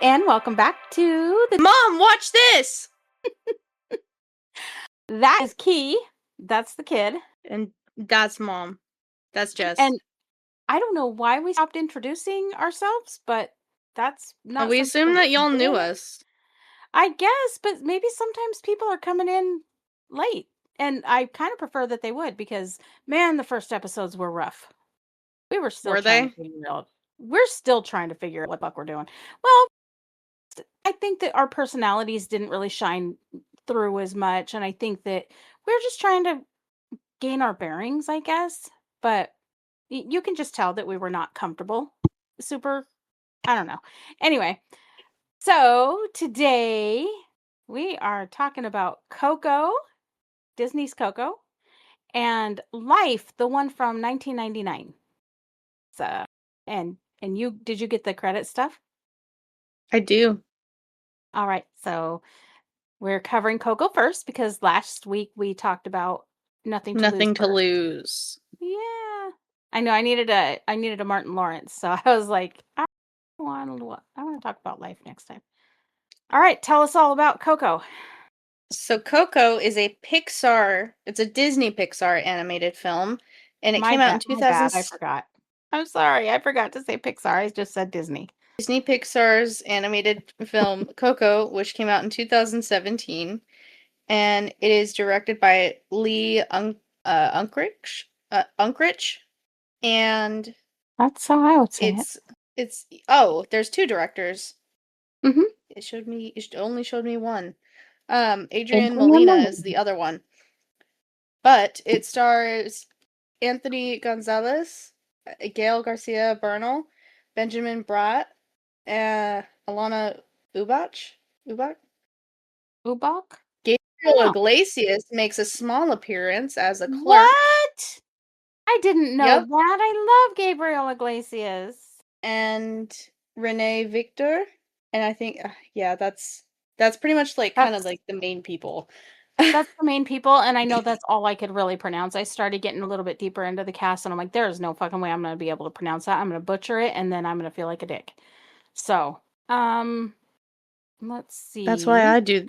and welcome back to the Mom, watch this! That is Key. That's the kid. And that's Mom. That's Jess. And I don't know why we stopped introducing ourselves, but that's not we something assume that y'all knew us. I guess, but maybe sometimes people are coming in late. And I kind of prefer that they would because, man, the first episodes were rough. We were still Were trying they? to figure out. We're still trying to figure out what the fuck we're doing. Well, I think that our personalities didn't really shine through as much, and I think that we're just trying to gain our bearings, I guess. But you can just tell that we were not comfortable. Super, I don't know. Anyway, so today we are talking about Coco, Disney's Coco, and Life, the one from 1999. So, and you did you get the credit stuff? I do. All right, so we're covering Coco first because last week we talked about Nothing to Lose Nothing to first. lose. Yeah. I know I needed a Martin Lawrence, so I was like, I want to talk about Life next time. All right, tell us all about Coco. So Coco is a Pixar, it's a Disney Pixar animated film, and it came out in My bad, I forgot. I'm sorry, I forgot to say Pixar. I just said Disney. Disney Pixar's animated film Coco, which came out in 2017, and it is directed by Lee Unkrich, and That's how I would say it. it's there's two directors. Mm-hmm. It only showed me one. Adrian Molina is the other one. But it stars Anthony Gonzalez, Gail Garcia Bernal, Benjamin Bratt, Alana Ubach. Ubach? Gabriel Iglesias makes a small appearance as a clerk. What? I didn't know Yep. that. I love Gabriel Iglesias. And Renee Victor. And I think, that's pretty much kind of like the main people. That's the main people, and I know that's all I could really pronounce. I started getting a little bit deeper into the cast, and I'm like, there is no fucking way I'm gonna be able to pronounce that. I'm gonna butcher it, and then I'm gonna feel like a dick. So, let's see. That's why I do.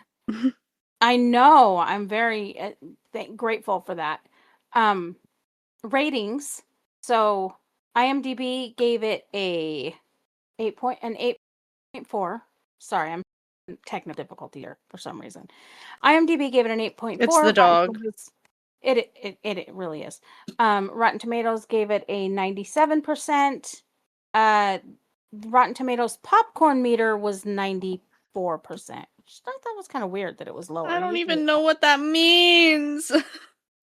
I know. I'm very grateful for that. Ratings. So, IMDb gave it an 8.4. Sorry, I'm technical difficulty here for some reason. IMDb gave it an 8.4. It's the dog. It really is. Rotten Tomatoes gave it a 97%. Rotten Tomatoes popcorn meter was 94%. Which I thought was kind of weird that it was lower. I don't even know what that means.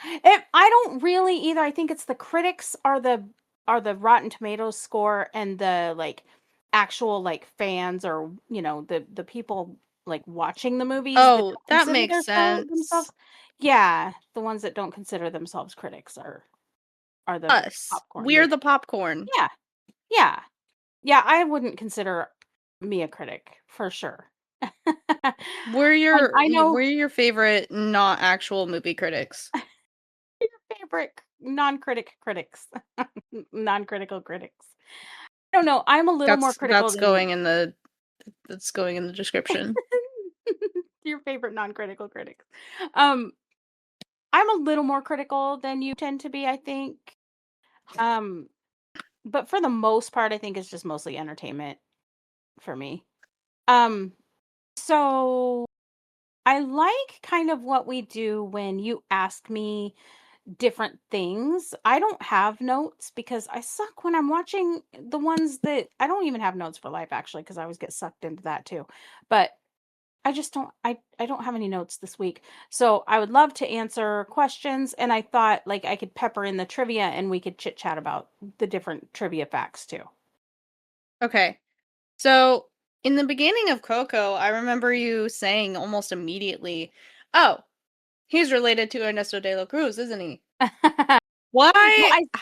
I don't really either. I think it's the critics are the Rotten Tomatoes score, and the actual fans, or the people watching the movies. Oh, that makes sense. Yeah, the ones that don't consider themselves critics are the Us. popcorn. We're the popcorn. Yeah. I wouldn't consider me a critic for sure. We're I know we're your favorite not actual movie critics. your favorite non-critical critics. I don't know. I'm a little more critical. That's going in the description. Your favorite non-critical critics. I'm a little more critical than you tend to be, I think. But for the most part, I think it's just mostly entertainment for me. So I like kind of what we do when you ask me different things. I don't have notes because I suck when I'm watching the ones that I don't even have notes for Life, actually, because I always get sucked into that too. But I just don't I don't have any notes this week. So I would love to answer questions, and I thought I could pepper in the trivia and we could chit chat about the different trivia facts too. Okay. So, in the beginning of Coco, I remember you saying almost immediately, "Oh, he's related to Ernesto de la Cruz, isn't he?" Why?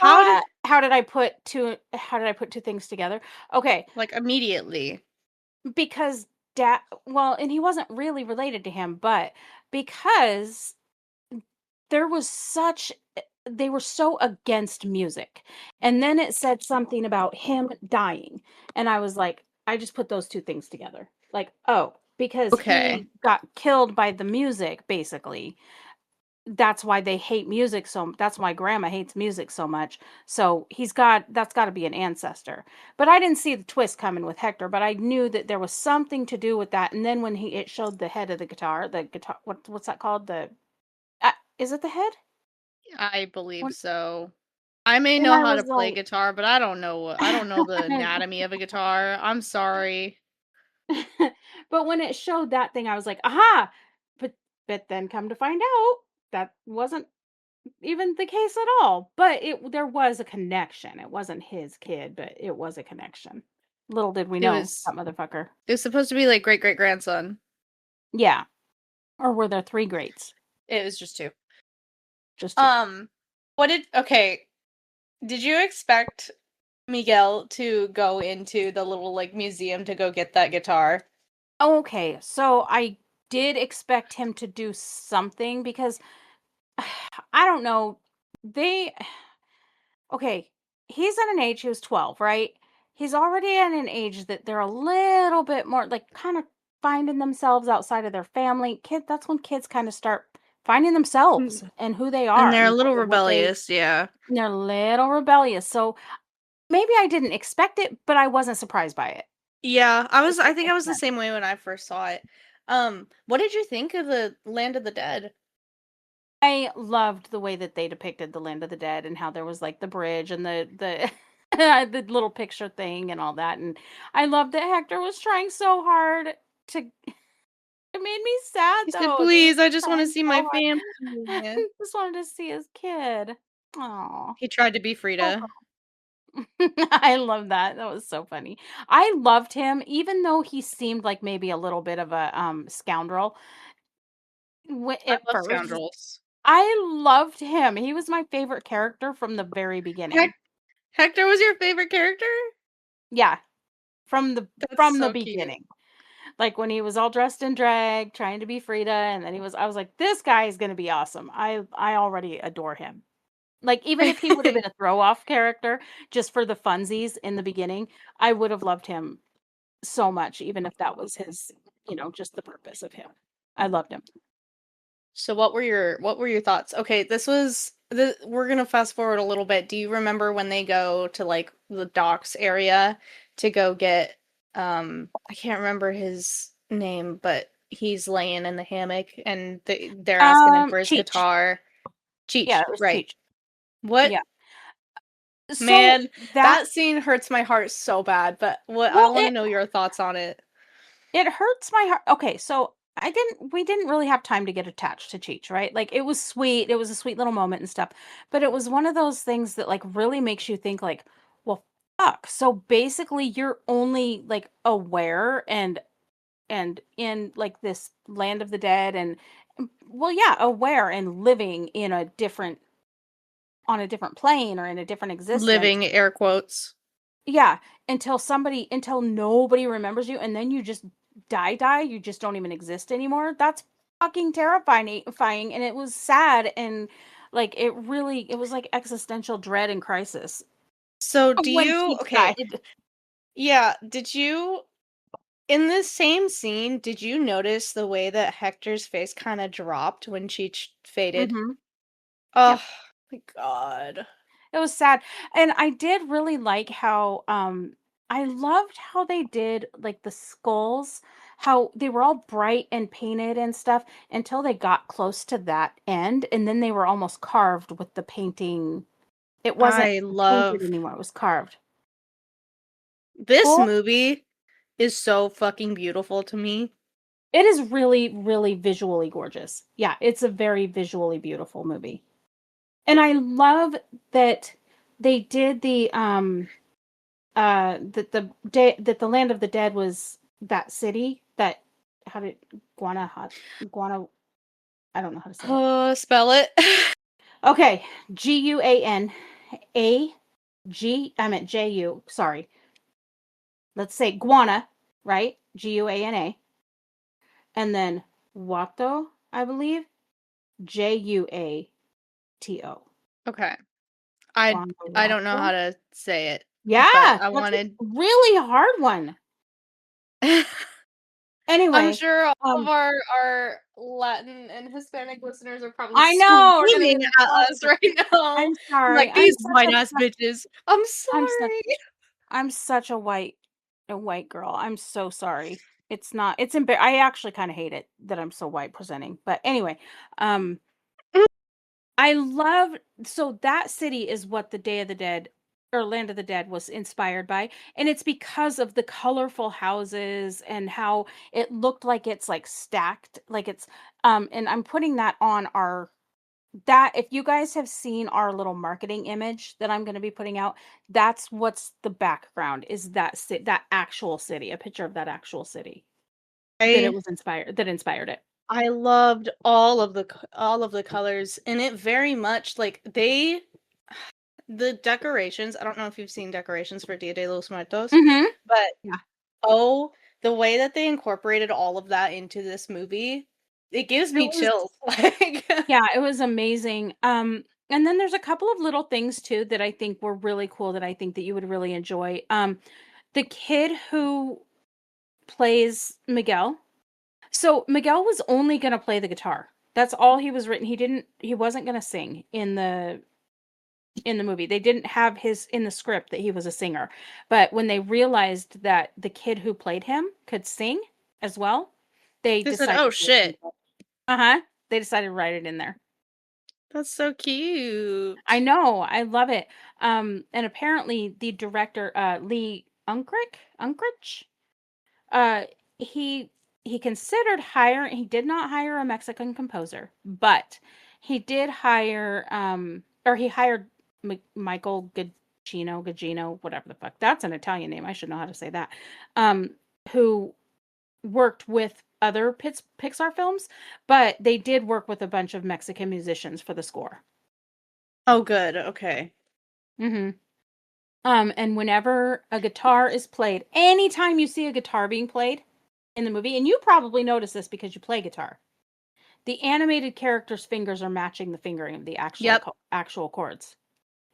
Well, how did I put two things together? Okay. Immediately. Because and he wasn't really related to him, but because there was they were so against music. And then it said something about him dying. And I was like, I just put those two things together. Like, oh, because Okay. he got killed by the music, basically. That's why they hate music that's why grandma hates music so much. So that's got to be an ancestor. But I didn't see the twist coming with Hector, but I knew that there was something to do with that. And then when he it showed the head of the guitar, what's that called? Is it the head? I believe When, so. I may and know I how to was play like, guitar, but I don't know the anatomy of a guitar. I'm sorry. but when it showed that thing, I was like, aha! But then come to find out, that wasn't even the case at all. But there was a connection. It wasn't his kid, but it was a connection. Little did we It know was that motherfucker. it was supposed to be like great-great-grandson. Yeah. Or were there three greats? It was just 2. Just two. Um, okay, did you expect Miguel to go into the little, like, museum to go get that guitar? Okay, so I did expect him to do something because I don't know. They Okay, he's at an age he was 12, right? He's already at an age that they're a little bit more like kind of finding themselves outside of their family. That's when kids kind of start finding themselves Mm, and who they and are they're a and little what they rebellious, yeah. they're a little rebellious. So maybe I didn't expect it, but I wasn't surprised by it. Yeah, If I that think I makes was the sense. same way when I first saw it. What did you think of the Land of the Dead? I loved the way that they depicted the land of the dead and how there was like the bridge and the the little picture thing and all that. And I loved that Hector was trying so hard to it made me sad He said, though that he was "Please, I just wanna trying see so my hard. family." Just wanted to see his kid. Oh, He tried to be Coco. Frida. I love that. That was so funny. I loved him, even though he seemed like maybe a little bit of a scoundrel I at love first. scoundrels. I loved him. He was my favorite character from the very Hec beginning. Hector was your favorite character? Yeah, That's from the so cute. beginning. Like when he was all dressed in drag, trying to be Frida, and then I was like, this guy is gonna be awesome. I already adore him. Like, even if he would have been a throw off character just for the funsies in the beginning, I would have loved him so much, even if that was his, just the purpose of him. I loved him. So what were your thoughts? Okay, we're gonna fast forward a little bit. Do you remember when they go to like the docks area to go get I can't remember his name, but he's laying in the hammock and they're asking him for his Cheech. guitar. Yeah, Cheech, it was right. Cheech. What Yeah. So man, that that scene hurts my heart so bad, but what I well, want to know your thoughts on it. it hurts my heart. Okay, so we didn't really have time to get attached to Cheech, right? Like it was sweet. It was a sweet little moment and stuff. But it was one of those things that like really makes you think like, well, fuck. So basically you're only like aware and in like this land of the dead and well, yeah, aware and living in a different on a different plane or in a different existence. Living air quotes. Yeah, until nobody remembers you and then you just die, you just don't even exist anymore. That's fucking terrifying and it was sad and like it was like existential dread and crisis So do when you Cheech okay, died. yeah, did you in this same scene, did you notice the way that Hector's face kinda dropped when faded? Mhm. Oh Yep. my god. It was sad. And I did really like how I loved how they did like the skulls, how they were all bright and painted and stuff until they got close to that end and then they were almost carved with the painting. It wasn't I painted love anymore, it was carved. this Cool. movie is so fucking beautiful to me. It is really, really visually gorgeous. Yeah, it's a very visually beautiful movie. And I love that they did that the land of the dead was that city that how did Guana I don't know how to say it. Spell it. Okay, Guana I meant Ju, sorry. Let's say Guana, right? Guana. And then Wato, I believe. Juato. Okay. I don't know Guanajuato. how to say it, but Yeah, I that's a wanted really hard one. I'm Anyway, sure all of um, our Latin and Hispanic listeners are probably I know we're gonna screaming get in at trouble us for right now. I'm sorry. Like, "These white-ass bitches." I'm I'm such sorry. I'm such a white girl. I'm so sorry. It's not it's I actually kinda hate it that I'm so white presenting. But anyway, um, I love so that city is what the Day of the Dead or Land of the Dead was inspired by, and it's because of the colorful houses and how it looked like it's, like, stacked, like it's and I'm putting that on our that if you guys have seen our little marketing image that I'm gonna be putting out, that's what's the background is that actual city, a picture of that actual city that it I was inspired that inspired it. I loved all of the colors, and it very much like, the decorations I don't know if you've seen decorations for Dia de los Muertos, Mhm. but, Yeah. oh, the way that they incorporated all of that into this movie, it gives It me was chills, like yeah, it was amazing. And then there's a couple of little things too that I think were really cool that I think that you would really enjoy. The kid who plays Miguel. So Miguel was only gonna play the guitar. That's all he was written. He wasn't gonna sing in the movie. They didn't have his in the script that he was a singer. But when they realized that the kid who played him could sing as well, they They said, decided "Oh, to put it in shit." there. Uh-huh. They decided to write it in there. That's so I cute. know, I love it. And apparently the director, Lee Unkrich, uh, he he considered hiring. He did not hire a Mexican composer, but he did hire, or he hired Michael Gugino, whatever the fuck. That's an Italian name. I should know how to say that. Um, who worked with other Pixar films, but they did work with a bunch of Mexican musicians for the score. Oh, good, okay. Hmm. And whenever a guitar is played, anytime you see a guitar being played in the movie, and you probably notice this because you play guitar, the animated character's fingers are matching the fingering of the Yep, actual chords.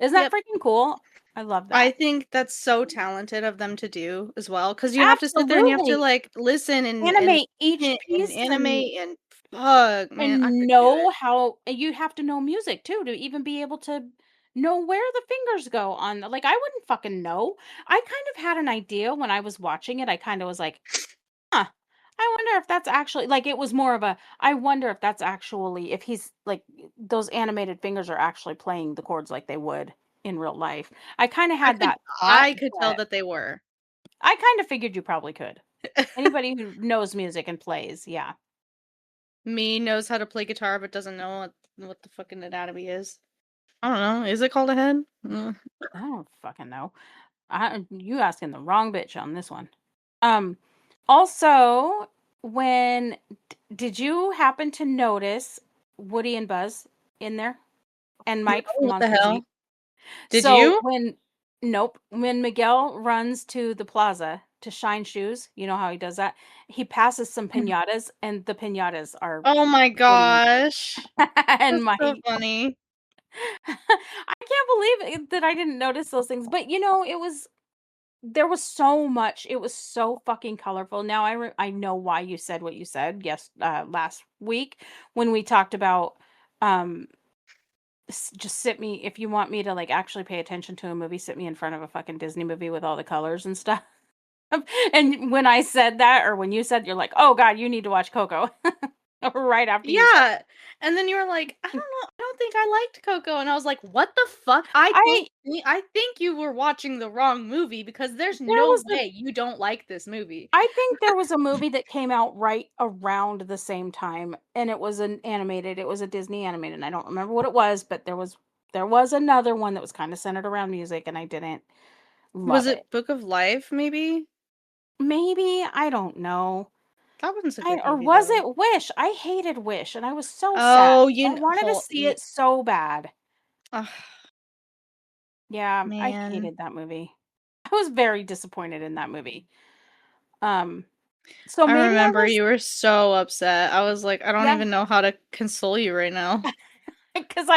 Isn't that yep. freaking cool? I love I that. think that's so talented of them to do as well, because you have to sit there and you have to, Absolutely. like, listen and Animate each hit and piece animate and fuck, man, I and couldn't do know it. how you have to know music too to even be able to know where the fingers go on like I wouldn't fucking know. I kind of had an idea when I was watching it. I kind of was like, huh. I wonder if that's actually like it was more of a I wonder if that's actually if he's like those animated fingers are actually playing the chords like they would in real life. I kind of I had could that thought, I could tell but that they were. I kind of figured you probably could. Anybody who knows music and plays, yeah. Me knows how to play guitar, but doesn't know what the fucking anatomy is. I don't know, is it called a head? I don't fucking know. You asking the wrong bitch on this one. Um Also, when did you happen to notice Woody and Buzz in there and No, Mike from what the Monsters Inc? hell? Did So you? when nope, when Miguel runs to the plaza to shine shoes, you know how he does that? He passes some piñatas and the piñatas are Oh my Woody gosh. and That's so Mike. funny. I can't believe that I didn't notice those things. But it was there was so much. It was so fucking colorful. Now I know why you said what you said. Yes, last week when we talked about um just sit me if you want me to like actually pay attention to a movie, sit me in front of a fucking Disney movie with all the colors and stuff. And when I said that, or when you said, you're like, oh God, you need to watch Coco right after you said, Yeah, and then you were like, "I don't know, I don't think I liked Coco," and I was like, "What the fuck? I I think you were watching the wrong movie because there's there no was a way you don't like this movie." I think there was a movie that came out right around the same time, and it was a Disney animated, and I don't remember what it was, but there was another one that was kinda centered around music, and I didn't Was love it. it Book of Life, maybe? Maybe, I don't know. That was a I good or movie, was though. it Wish? I hated Wish, and I was so sad. Oh, I wanted to see ye it so bad. ugh, Yeah, I man. hated that movie. I was very disappointed in that movie. Um, so I maybe I remember was you were so upset. I was like, "I don't yeah, even know how to console you right now." because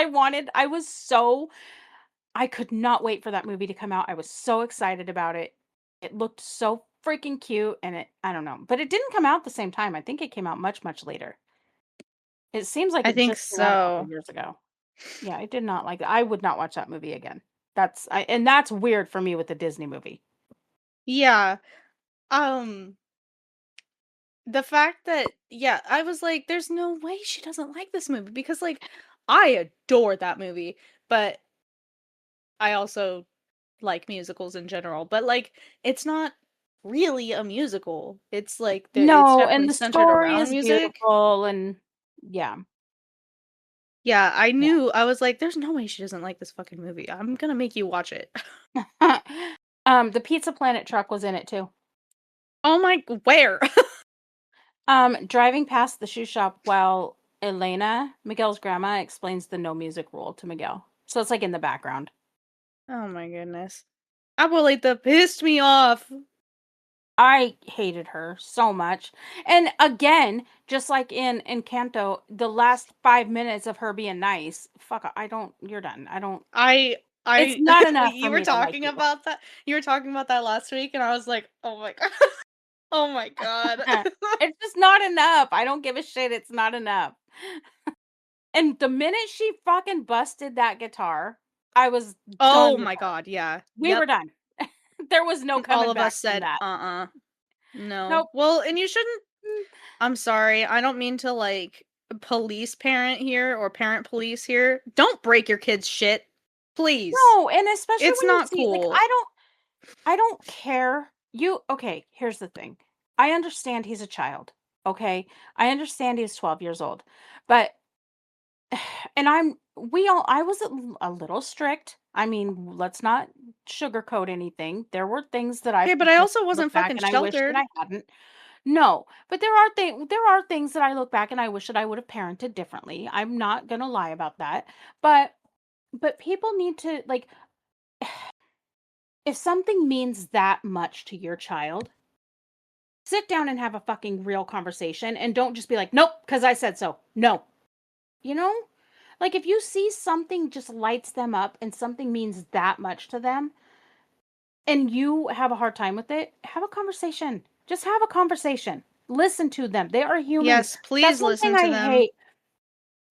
I could not wait for that movie to come out. I was so excited about it. It looked so freaking cute, and I don't know, but it didn't come out the same time. I think it came out much, much later. It seems like I it think just came out a couple so. of years ago. Yeah, I did not like it. I would not watch that movie again. And that's weird for me with a Disney movie. Yeah. Um, the fact that yeah, I was like, "There's no way she doesn't like this movie," because, like, I adore that movie, but I also like musicals in general, but, like, it's not really a musical. It's, like, it's No, and definitely the centered story around is music. beautiful and yeah. Yeah, I Yeah. knew I was like, "There's no way she doesn't like this fucking movie. I'm gonna make you watch it." The Pizza Planet truck was in it too. Oh my where? Driving past the shoe shop while Elena, Miguel's grandma, explains the no music rule to Miguel. So it's like in the background. Oh my goodness. Abuelita pissed me off. I hated her so much. And again, just like in Encanto, the last 5 minutes of her being nice, fuck, I don't, you're done. I don't, I it's I not enough for you were me to like talking you. about that you were talking about that last week, and I was like, "Oh my god. Oh my god." It's just not enough. I don't give a shit. It's not enough. And the minute she fucking busted that guitar, I was Oh done with my her. god, yeah. We were Yep. done. There was no All coming of us back from said, that. "Uh-uh. No." Nope. Well, and you shouldn't Mm, I'm sorry, I don't mean to, like, police parent here or parent police here. Don't break your kid's shit. Please. no, and especially It's when you not see like, cool. I don't care. Okay, here's the thing. I understand he's a child, okay? I understand he's 12 years old. But and I was a little strict. I mean, let's not sugarcoat anything. There were things that I Okay, but I just also look wasn't back fucking and I wish that sheltered. I hadn't. No, but there are things that I look back and I wish that I would have parented differently. I'm not gonna lie about that. But people need to like if something means that much to your child, sit down and have a fucking real conversation and don't just be like, "Nope, because I said so." No. You know? Like if you see something just lights them up and something means that much to them and you have a hard time with it, have a conversation. Just have a conversation. Listen to them. They are human. Yes, That's please one thing listen I to them. hate.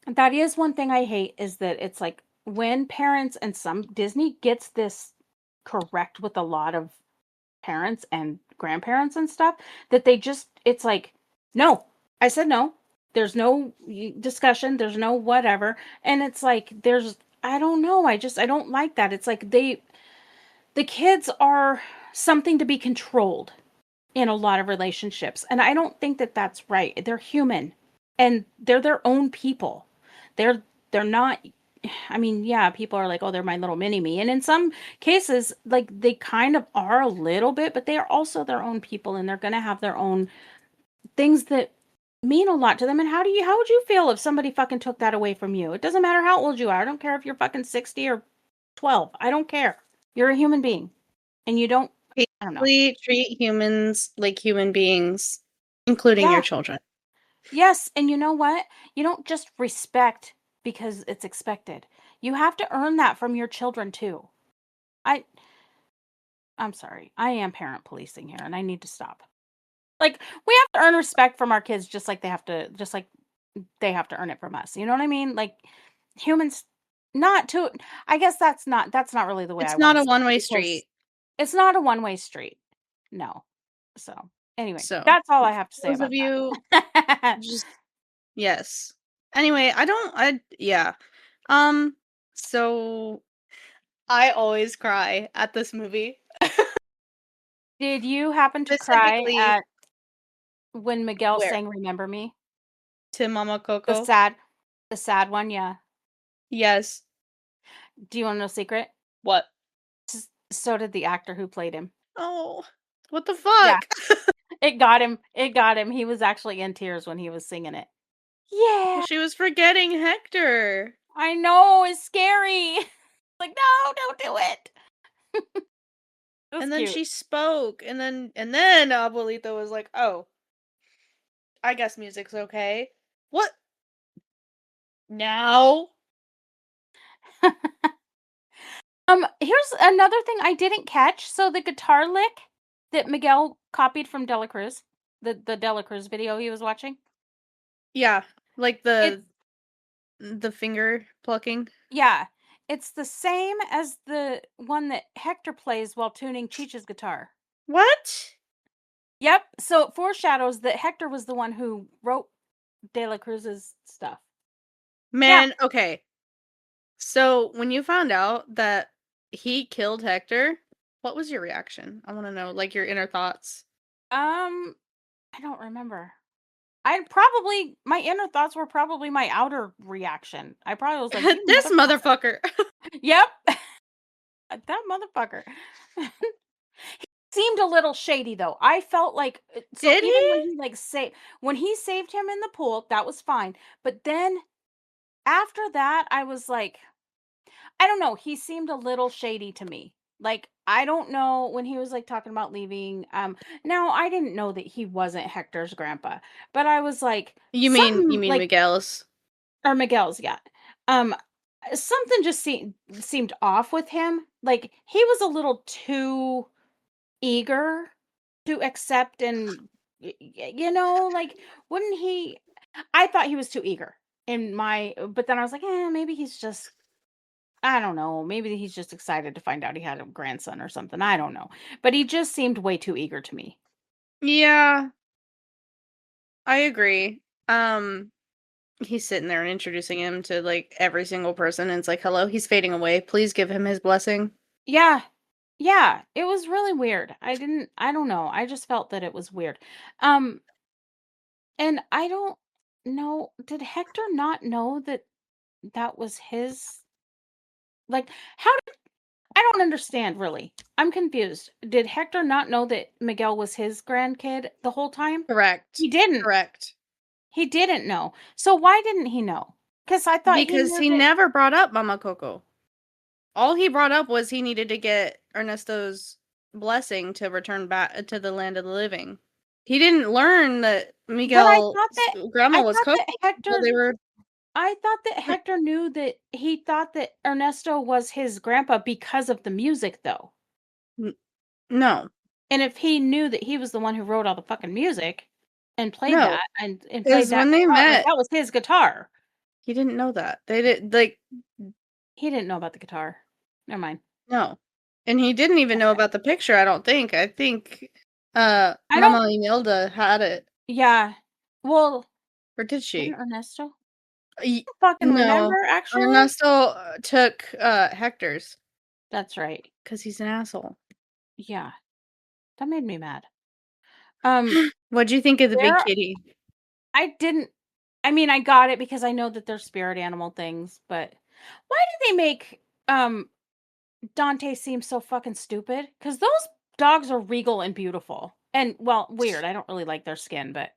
That is one thing I hate is that it's like when parents and some Disney gets this correct with a lot of parents and grandparents and stuff that they just it's like no, I said no, there's no discussion, there's no whatever, and it's like there's I don't know, I don't like that. It's like the kids are something to be controlled in a lot of relationships, and I don't think that that's right. They're human and they're their own people. They're not I mean, yeah, people are like, "Oh, they're my little mini me." And in some cases, like they kind of are a little bit, but they are also their own people and they're going to have their own things that mean a lot to them. And how would you feel if somebody fucking took that away from you? It doesn't matter how old you are. I don't care if you're fucking 60 or 12. I don't care. You're a human being and you don't I don't know. Basically, treat humans like human beings, including your Yeah. children. Yes, and you know what? You don't just respect because it's expected. You have to earn that from your children too. I I'm sorry. I am parent policing here and I need to stop. Like we have to earn respect from our kids just like they have to earn it from us. You know what I mean? Like humans not to I guess that's not really the way I It's want not to a say it one-way because street. it's not a one-way street. No. So, anyway, So, that's all I have to for say those of about you that. just yes. Anyway, I yeah. So I always cry at this movie. Did you happen to cry Specifically at when Miguel where? sang "Remember Me"? To Mama The Coco? sad the sad one, yeah. Yes. Do you wanna know a secret? What? So did the actor who played him. Oh, what the Yeah, fuck? it got him, he was actually in tears when he was singing it. Yeah, She was forgetting Hector. I know, it's scary. Like, "No, don't do it." It was And then cute. she spoke, and then Abuelita was like, "Oh, I guess music's okay." What? Now? Here's another thing I didn't catch, so the guitar lick that Miguel copied from Dela Cruz, the Dela Cruz video he was watching. Yeah, like It's the finger plucking. yeah, it's the same as the one that Hector plays while tuning Cheech's guitar. What? Yep, so it foreshadows that Hector was the one who wrote De La Cruz's stuff. Yeah. Man, okay. So, when you found out that he killed Hector, what was your reaction? I wanna know, like, your inner thoughts. I don't remember. I probably my inner thoughts were probably my outer reaction. I probably was like, "You This motherfucker." motherfucker. Yep. That motherfucker. Seemed a little shady though. I felt like so Did even when he? he when he saved him in the pool, that was fine. But then after that, I was like, I don't know, he seemed a little shady to me. Like, I don't know when he was like talking about leaving. Now I didn't know that he wasn't Hector's grandpa, but I was like, You something mean like Miguel's? or Miguel's, yeah. Um, something just seemed off with him. Like he was a little too eager to accept and like wouldn't he I thought he was too eager in my but then I was like, maybe he's just I don't know, maybe he's just excited to find out he had a grandson or something. I don't know. But he just seemed way too eager to me. Yeah, I agree. Um, he's sitting there and introducing him to, like, every single person, and it's like, "Hello, he's fading away. Please give him his blessing." Yeah. Yeah, it was really weird. I don't know. I just felt that it was weird. Um and I don't know, did Hector not know that that was his like how I don't understand really. I'm confused. Did Hector not know that Miguel was his grandkid the whole time? Correct. He didn't. Correct. He didn't know. So why didn't he know? Because I thought he Because knew he that. never brought up Mama Coco. All he brought up was he needed to get Ernesto's blessing to return back to the land of the living. He didn't learn that But Miguel's grandma was Coco until they were I thought that Hector knew that he thought that Ernesto was his grandpa because of the music though. N no. And if he knew that he was the one who wrote all the fucking music and played No. that and played Because that when they guitar, like met, that was his guitar. he didn't know that. They did like, He didn't know about the guitar. Never mind. no. And he didn't even know Okay. about the picture, I don't think. I think, I don't Mama Imelda had it. yeah. Well, Or did didn't she? Ernesto? Ye Fucking No. remember actually? Ernesto, took, Hector's That's right. because he's an asshole. Yeah. That made me mad. Um, What'd you think of the big there kitty? I didn't I mean, I got it because I know that they're spirit animal things, but why did they make Dante seem so fucking stupid? Because those dogs are regal and beautiful. And well, weird. I don't really like their skin, but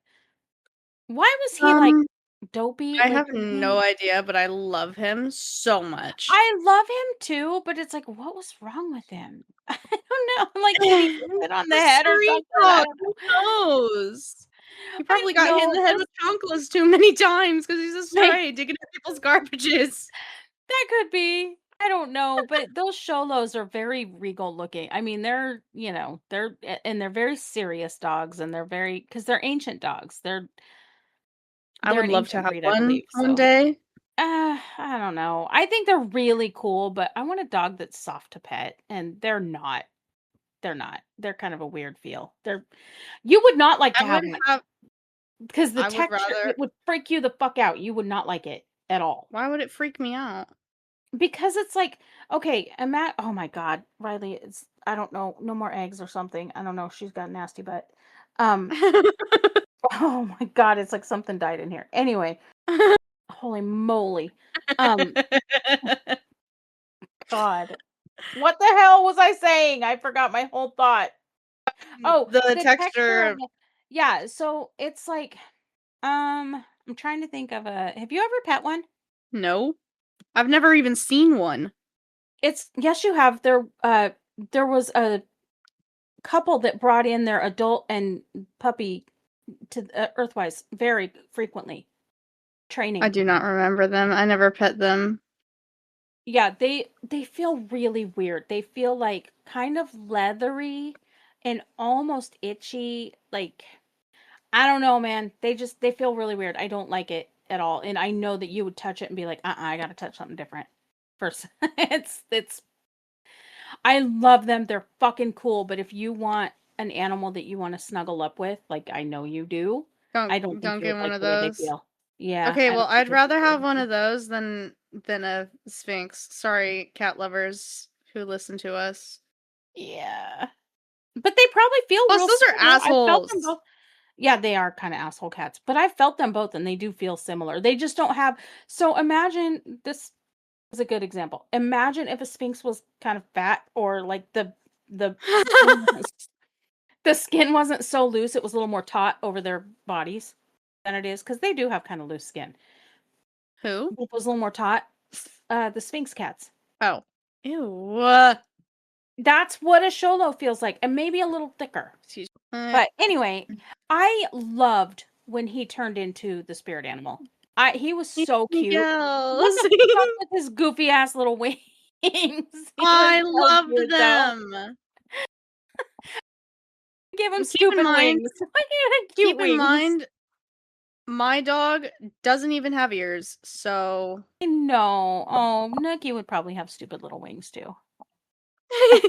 why was he like Um, dopey? I Like have no idea, but I love him so much. I love him too, but it's like, what was wrong with him? I don't know. Like, did he get hit on the A head or street something? I dog, don't know. who knows? He I probably don't got hit in know. the head Those with chanclas too many times because he's a like stray digging up people's garbages. that could be. I don't know, but those Sholos are very regal looking. I mean, and they're very serious dogs, and they're very because they're ancient dogs. I They're would an love to ancient have breed, I one believe. one So, day. I don't know. I think they're really cool, but I want a dog that's soft to pet, and they're not. They're not. They're kind of a weird feel. You would not like to I would have one have because the I would texture rather it would freak you the fuck out. You would not like it at all. why would it freak me out? Because it's like, okay, oh my god, Riley, it's I don't know, no more eggs or something. I don't know, she's got nasty butt. Um, oh my god, it's like something died in here. Anyway, holy moly. Um, God. What the hell was I saying? I forgot my whole thought. Oh, The the texture of texture the yeah, so it's like, I'm trying to think of a have you ever pet one? no. I've never even seen one. It's yes, you have. There was a couple that brought in their adult and puppy to Earthwise very frequently I training. do not remember them. I never pet them. Yeah, they feel really weird. They feel like kind of leathery and almost itchy, like, I don't know, man. They feel really weird. I don't like it at all, and I know that you would touch it and be like, I gotta touch something different first." It's I love them. They're fucking cool, but if you want an animal that you wanna snuggle up with, like I know you do, I don't think Don't you get would one like of the way they those. feel. Yeah, Okay, I well, don't think I'd they'd be rather very have one happy. of those than a sphinx. Sorry, cat lovers who listen to us. Yeah. But they probably feel Plus, real those are similar. I felt them assholes. both. Yeah, they are kinda asshole cats, but I felt them both and they do feel similar. They just don't have so imagine this is a good example. Imagine if a sphinx was kind of fat or like the skin wasn't the skin wasn't so loose, it was a little more taut over their bodies than it is because they do have kinda loose skin. Who? If it was a little more taut, the sphinx cats. Oh. Ew. That's what a Sholo feels like, and maybe a little thicker. Excuse But anyway, I loved when he turned into the spirit animal. He was so cute. What Yes. the fuck with his goofy ass little wings? He was I so loved cute though. them. Give him Keep in stupid mind wings. Why he had cute keep in wings? mind, my dog doesn't even have ears, so I know. Oh, Nookie would probably have stupid little wings too. leave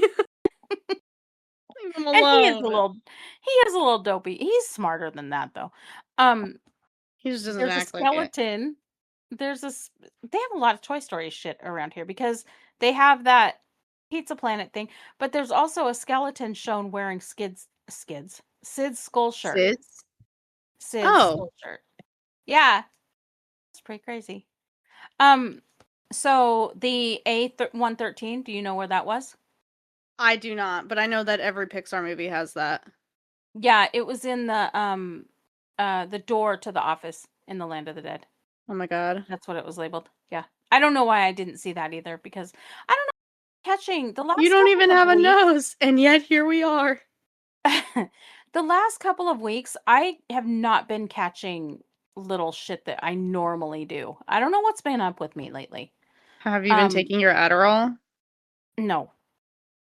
him And alone. he is a little dopey. He's smarter than that though. Um, He just doesn't there's a act like it. skeleton. There's this they have a lot of Toy Story shit around here because they have that Pizza Planet thing, but there's also a skeleton shown wearing Sid's skull shirt. Sis? Sid's Oh, skull shirt. Yeah, it's pretty crazy. Um, so the 113, do you know where that was? I do not, but I know that every Pixar movie has that. Yeah, it was in the door to the office in the Land of the Dead. Oh my god. That's what it was labeled. Yeah. I don't know why I didn't see that either because I don't know catching the You last don't couple even of have a weeks. nose, and yet here we are. The last couple of weeks, I have not been catching little shit that I normally do. I don't know what's been up with me lately. Have you been Um, taking your Adderall? no.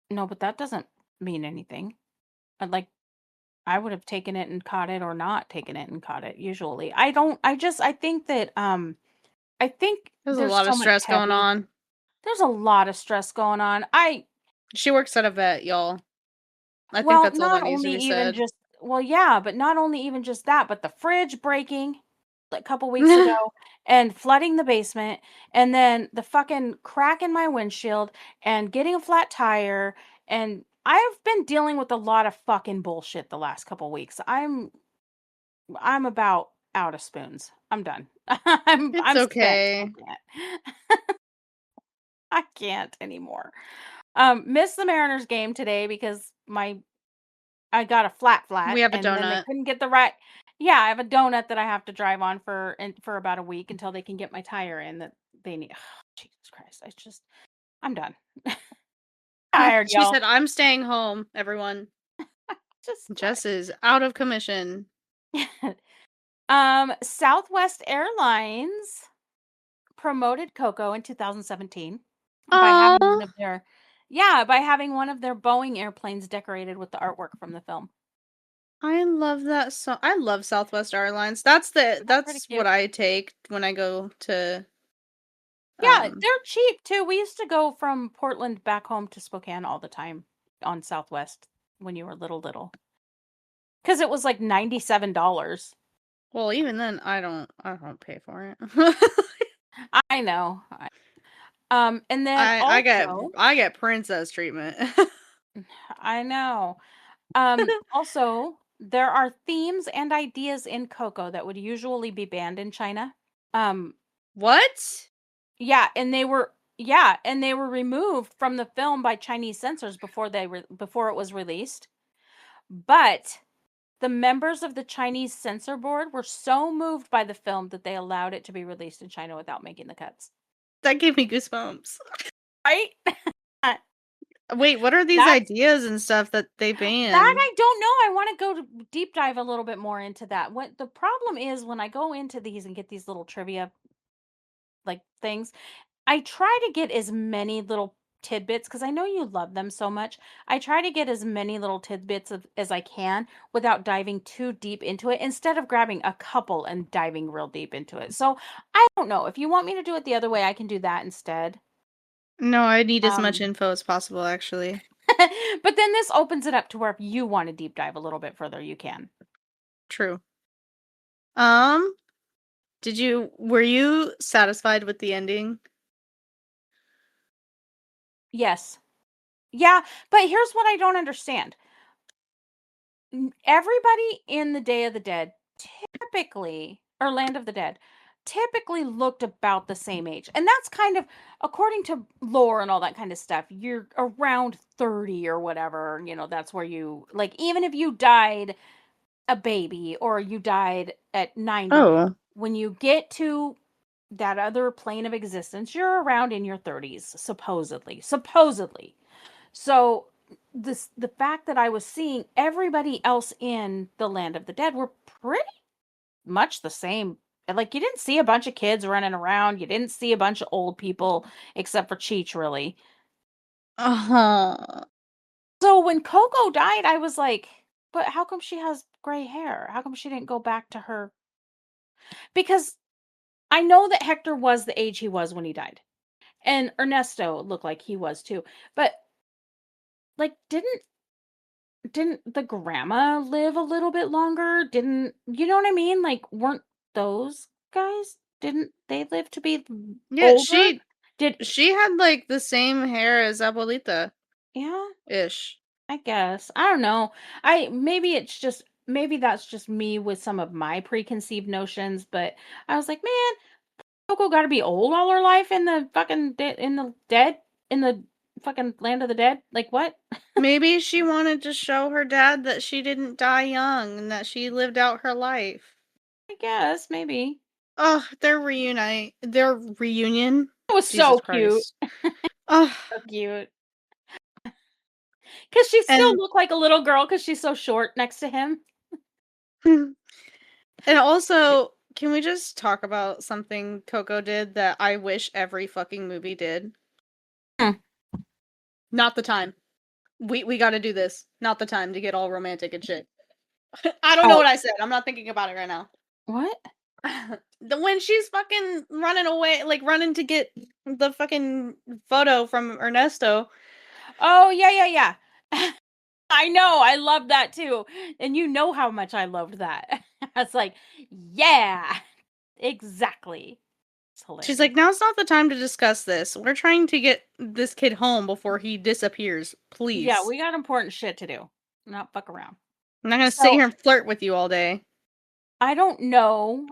No, but that doesn't mean anything. Like I would have taken it and caught it or not taken it and caught it usually. I think that I think There's a there's lot of so much stress going heavy. on. There's a lot of stress going on. She works at a vet, y'all. I think Well, that's all not that needs to only be even said. just well, yeah, but not only even just that, but the fridge breaking a couple weeks ago and flooding the basement and then the fucking crack in my windshield and getting a flat tire and I've been dealing with a lot of fucking bullshit the last couple weeks. I'm about out of spoons. I'm done. It's I'm spent. okay. I can't anymore. Missed the Mariners game today because my I got a We flat, have a and then they donut. couldn't get the right. Yeah, I have a donut that I have to drive on for about a week until they can get my tire in that they need. Jesus Christ, I'm done. Tired, She y'all. said, "I'm staying home, everyone." Just Jess is out of commission. tired. Southwest Airlines promoted Coco in 2017 by having one Oh, of their yeah, by having one of their Boeing airplanes decorated with the artwork from the film. I love that song. I love Southwest Airlines. That's pretty That's what cute. I take when I go to Yeah, um they're cheap too. We used to go from Portland back home to Spokane all the time on Southwest when you were little. Because it was like $97. well, even then I don't pay for it. I know. And then also, I get princess treatment. I know. Also, there are themes and ideas in Coco that would usually be banned in China. Um, What? and they were removed from the film by Chinese censors before it was released. But the members of the Chinese censor board were so moved by the film that they allowed it to be released in China without making the cuts. That gave me goosebumps. Right? Wait, what are these That's ideas and stuff that they that banned? I don't know. I want to go to deep dive a little bit more into that. What the problem is when I go into these and get these little trivia like things, I try to get as many little tidbits because I know you love them so much. I try to get as many little tidbits as I can without diving too deep into it instead of grabbing a couple and diving real deep into it. So I don't know. If you want me to do it the other way, I can do that instead. No, I need as much Um, info as possible, actually. but then this opens it up to where if you want to deep dive a little bit further, you can. True. Um, were you satisfied with the ending? Yes. Yeah, but here's what I don't understand. Everybody in the Day of the Dead typically, or Land of the Dead, typically looked about the same age. And that's kind of, according to lore and all that kind of stuff, you're around 30 or whatever. That's where you, like, even if you died a baby or you died at 90, Oh. when you get to that other plane of existence, you're around in your 30s, supposedly. Supposedly. So the fact that I was seeing everybody else in the Land of the Dead were pretty much the same. Like you didn't see a bunch of kids running around, you didn't see a bunch of old people except for Cheech really. Uh-huh. So when Coco died, I was like, but how come she has gray hair? How come she didn't go back to her? Because I know that Hector was the age he was when he died. And Ernesto looked like he was too. But like didn't the grandma live a little bit longer? Didn't you know what I mean? Like, weren't those guys? Didn't they live to be Yeah, older? Did she had like the same hair as Abuelita yeah, ish. I guess. I don't know. Maybe that's just me with some of my preconceived notions, but I was like, man, Coco got to be old all her life in the fucking in the dead in the fucking land of the dead. Like what? Maybe she wanted to show her dad that she didn't die young and that she lived out her life. I guess maybe. Oh, their reunion. It was Jesus so cute. Christ. Oh, So cute. 'Cause she still and looked like a little girl because she's so short next to him. and also, can we just talk about something Coco did that I wish every fucking movie did? Hmm. Not the time. We got to do this. Not the time to get all romantic and shit. I don't know Oh, what I said. I'm not thinking about it right now. what? When she's fucking running away, like running to get the fucking photo from Ernesto. Oh, yeah, yeah, yeah. I know, I love that too, and you know how much I loved that. I was like, "Yeah, exactly." It's She's hilarious. like, now's not the time to discuss this. We're trying to get this kid home before he disappears. Yeah, Please. we got important shit to do, not fuck around. I'm not gonna sit So, here and flirt with you all day. I don't know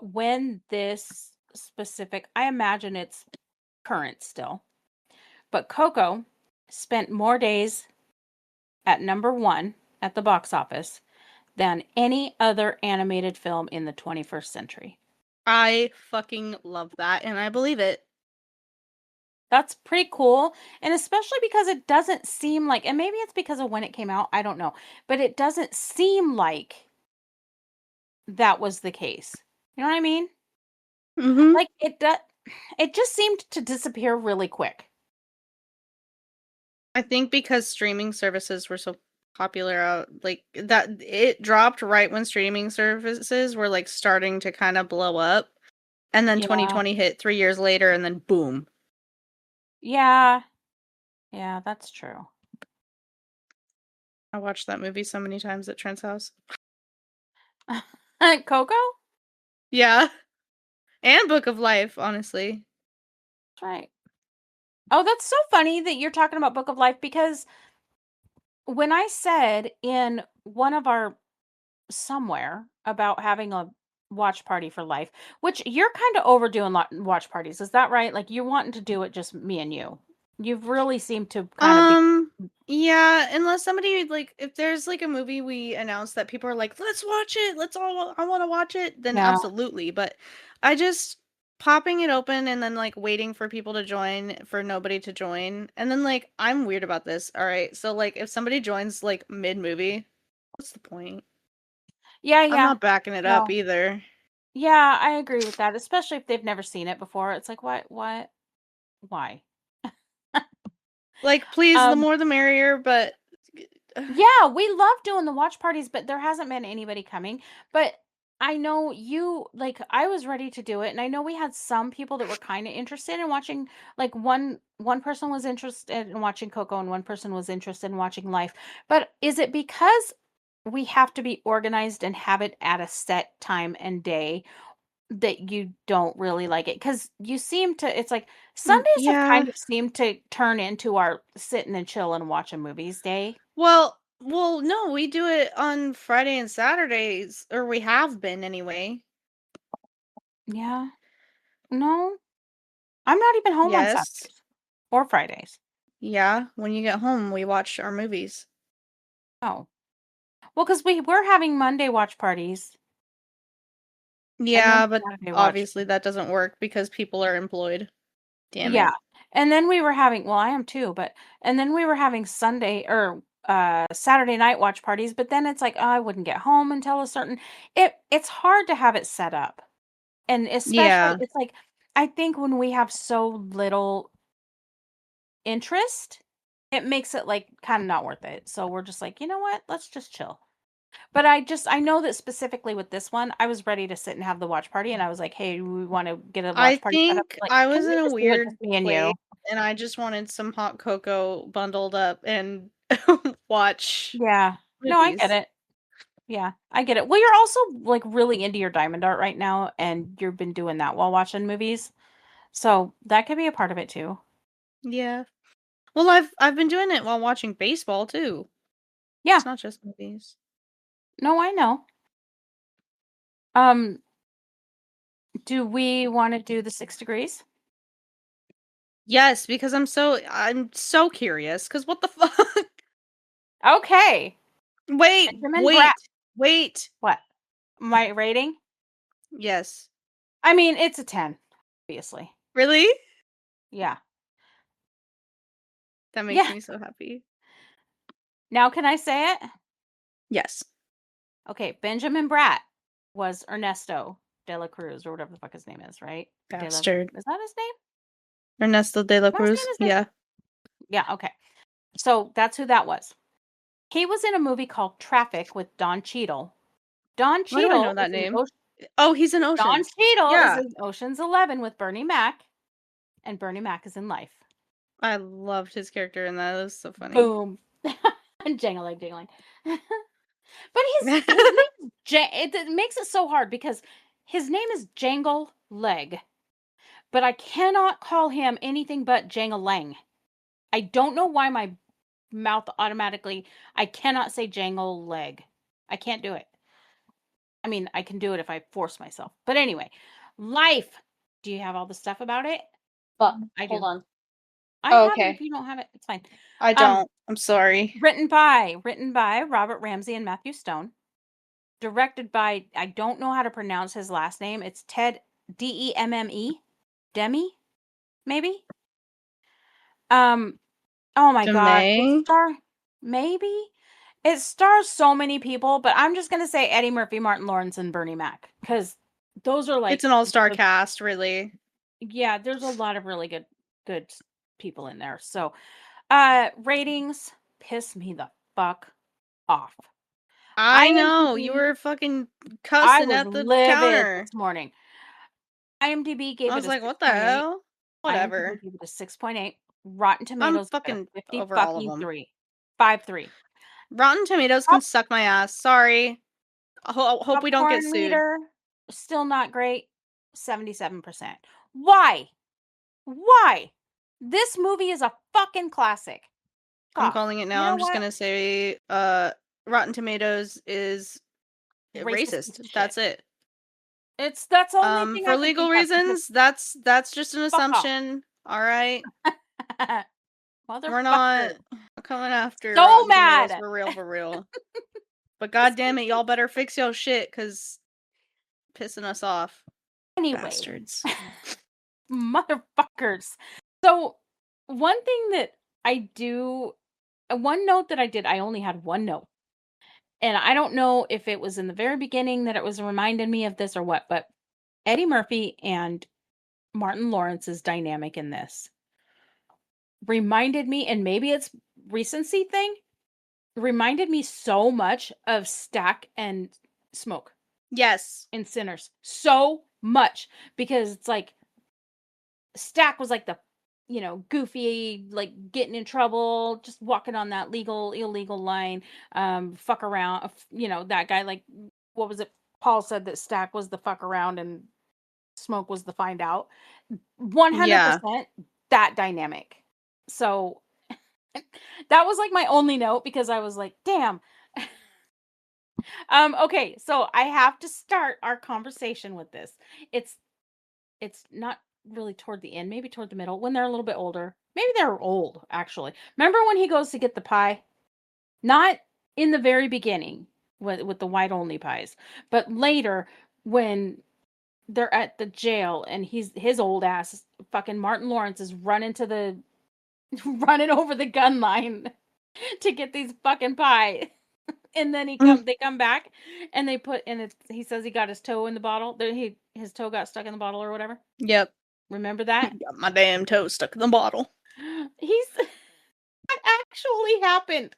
when this specific I imagine it's current still, but Coco spent more days at number 1 at the box office than any other animated film in the 21st century. I fucking love that, and I believe it. That's pretty cool, and especially because it doesn't seem like and maybe it's because of when it came out, I don't know, but it doesn't seem like that was the case. You know what I mean? Mm-hmm. Like, it just seemed to disappear really quick. I think because streaming services were so popular out like that it dropped right when streaming services were like starting to kind of blow up. And then Yeah. 2020 hit 3 years later and then boom. Yeah. Yeah, that's true. I watched that movie so many times at Trent's house. Coco? Yeah. And Book of Life, honestly. That's right. Oh, that's so funny that you're talking about Book of Life because when I said in one of our somewhere about having a watch party for life, which you're kind of overdoing watch parties. Is that right? Like you're wanting to do it just me and you. You've really seemed to kind of be Um, yeah, unless somebody like if there's like a movie we announce that people are like, "Let's watch it. I want to watch it." Then yeah. absolutely, but I just popping it open and then like waiting for people to join for nobody to join. And then like I'm weird about this. All right. So like if somebody joins like mid-movie, what's the point? Yeah, I'm yeah. not backing it up No. either. Yeah, I agree with that, especially if they've never seen it before. It's like, what? Why? Like, please, the Um, more the merrier, but yeah, we love doing the watch parties, but there hasn't been anybody coming. But I know you like I was ready to do it, and I know we had some people that were kind of interested in watching. Like one person was interested in watching Coco, and one person was interested in watching Life. But is it because we have to be organized and have it at a set time and day that you don't really like it? Because you seem to, it's like Sundays have yeah. kind of seemed to turn into our sitting and chill and watching movies day. Well, no, we do it on Friday and Saturdays, or we have been anyway. Yeah. No, I'm not even home on Yes. Saturdays or Fridays. Yeah, when you get home, we watch our movies. Oh. Well, because we're having Monday watch parties and then Yeah, but Saturday watch. obviously that doesn't work because people are employed. Damn Yeah. it. And then we were having, well, I am too, but and then we were having Sunday or Saturday night watch parties, but then it's like, oh, I wouldn't get home until a certain it's hard to have it set up. And especially Yeah. it's like I think when we have so little interest, it makes it like kind of not worth it. So we're just like, you know what? Let's just chill. But I know that specifically with this one, I was ready to sit and have the watch party, and I was like, "Hey, we wanna get a I watch party set up." think Like, I "Can was we in a just do it weird just me and place you?" and I just wanted some hot cocoa bundled up and watch Yeah. No, I get movies. it. Yeah, I get it. Well, you're also, like, really into your diamond art right now, and you've been doing that while watching movies, so that could be a part of it too. Yeah. Well, I've been doing it while watching baseball too. Yeah. It's not just movies. No, I know. Um, do we wanna do the 6 degrees? Yes, because I'm so curious. Cause what the fuck? Okay. Wait, Benjamin Bratt wait, wait. what? My rating? Yes. I mean, it's a 10, obviously. Really? Yeah. That makes Yeah. me so happy. Now can I say it? Yes. Okay, Benjamin Bratt was Ernesto de la Cruz or whatever the fuck his name is, right? De la Bastard. is that his name? Ernesto de la Am I saying Cruz? his name? Yeah. Yeah, okay. So that's who that was. He was in a movie called Traffic with Don Cheadle. Don Why do I Cheadle know is that in name? Ocean Oh, he's in Don Oceans. Cheadle is Yeah. in Ocean's 11 with Bernie Mac, and Bernie Mac is in Life. I loved his character in that. It was so funny. Boom. Jangling, jingling. But his name is it makes it so hard because his name is Jangle Leg. But I cannot call him anything but Jangle-Lang. I don't know why my mouth automatically I cannot say Jangle Leg. I can't do it. I mean, I can do it if I force myself. But anyway, Life. Do you have all the stuff about it? But I hold do. on. I Oh, have it. If okay. you don't have it, it's fine. I Um, don't. I'm sorry. written by Robert Ramsey and Matthew Stone. Directed by I don't know how to pronounce his last name. It's Ted Demme. Demi, maybe? Um, oh my gosh, Demay. maybe? It stars so many people, but I'm just gonna say Eddie Murphy, Martin Lawrence, and Bernie Mac, because those are It's like an all-star the cast, really. yeah, there's a lot of really good people in there. So, ratings piss me the fuck off. I know. You IMDb, were fucking I cussing was at the livid counter. this morning. IMDb gave I it was a like, what the 6.8. hell? IMDb Whatever. gave it a 6.8. Rotten I'm Tomatoes gave it a fucking 50 over all of fucking them. 3. 5.3. Rotten Tomatoes can Pop suck my ass. Sorry. Hope we don't get popcorn sued. meter, still not great. 77%. Why? Why? This movie is a fucking classic. I'm Off. calling it You now. know I'm just what? gonna say Rotten Tomatoes is Racist piece racist. of shit. That's it. That's the only thing For I could legal think of because reasons, that's just an fuck off. assumption. All right. We're not Motherfucker. coming after So Rotten Tomatoes mad. for real, for real. But This god damn it, movie y'all better fix your shit, cause pissing us off. anyway. Bastards. Motherfuckers. So, one thing that I do one note that I did, I only had one note. And I don't know if it was in the very beginning that it was reminding me of this or what, but Eddie Murphy and Martin Lawrence's dynamic in this. reminded me, and maybe it's recency thing, reminded me so much of Stack and Smoke Yes. and Sinners. So much. Because it's like Stack was like the, goofy, like getting in trouble, just walking on that legal, illegal line, fuck around, that guy, like, what was it? Paul said that Stack was the fuck around and Smoke was the find out. Yeah. 100% that dynamic. So that was like my only note because I was like, damn. Okay, so I have to start our conversation with this. It's it's not really toward the end, maybe toward the middle when they're a little bit older. Maybe they're old actually. Remember when he goes to get the pie? Not in the very beginning with the white only pies, but later when they're at the jail and his old ass fucking Martin Lawrence is running to the running over the gun line to get these fucking pie. And then Mm, they come back and they put and it's he says he got his toe in the bottle. His toe got stuck in the bottle or whatever. yep. Remember that? Got my damn toe stuck in the bottle. He's that actually happened.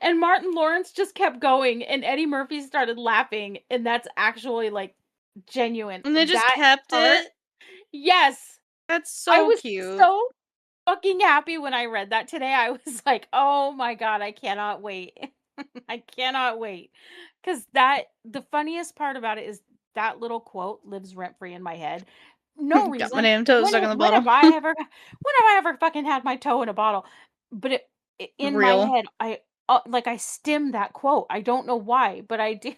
And Martin Lawrence just kept going and Eddie Murphy started laughing and that's actually like genuine. And they just That kept part, it. yes. That's I so was cute. so fucking happy when I read that today. I was like, "Oh my god, I cannot wait." I cannot wait. Cuz the funniest part about it is that little quote lives rent free in my head. No Got my reason. damn toe stuck in the When bottle. have I ever fucking had my toe in a bottle? But in my Real. head like I stem that quote. I don't know why, but I do.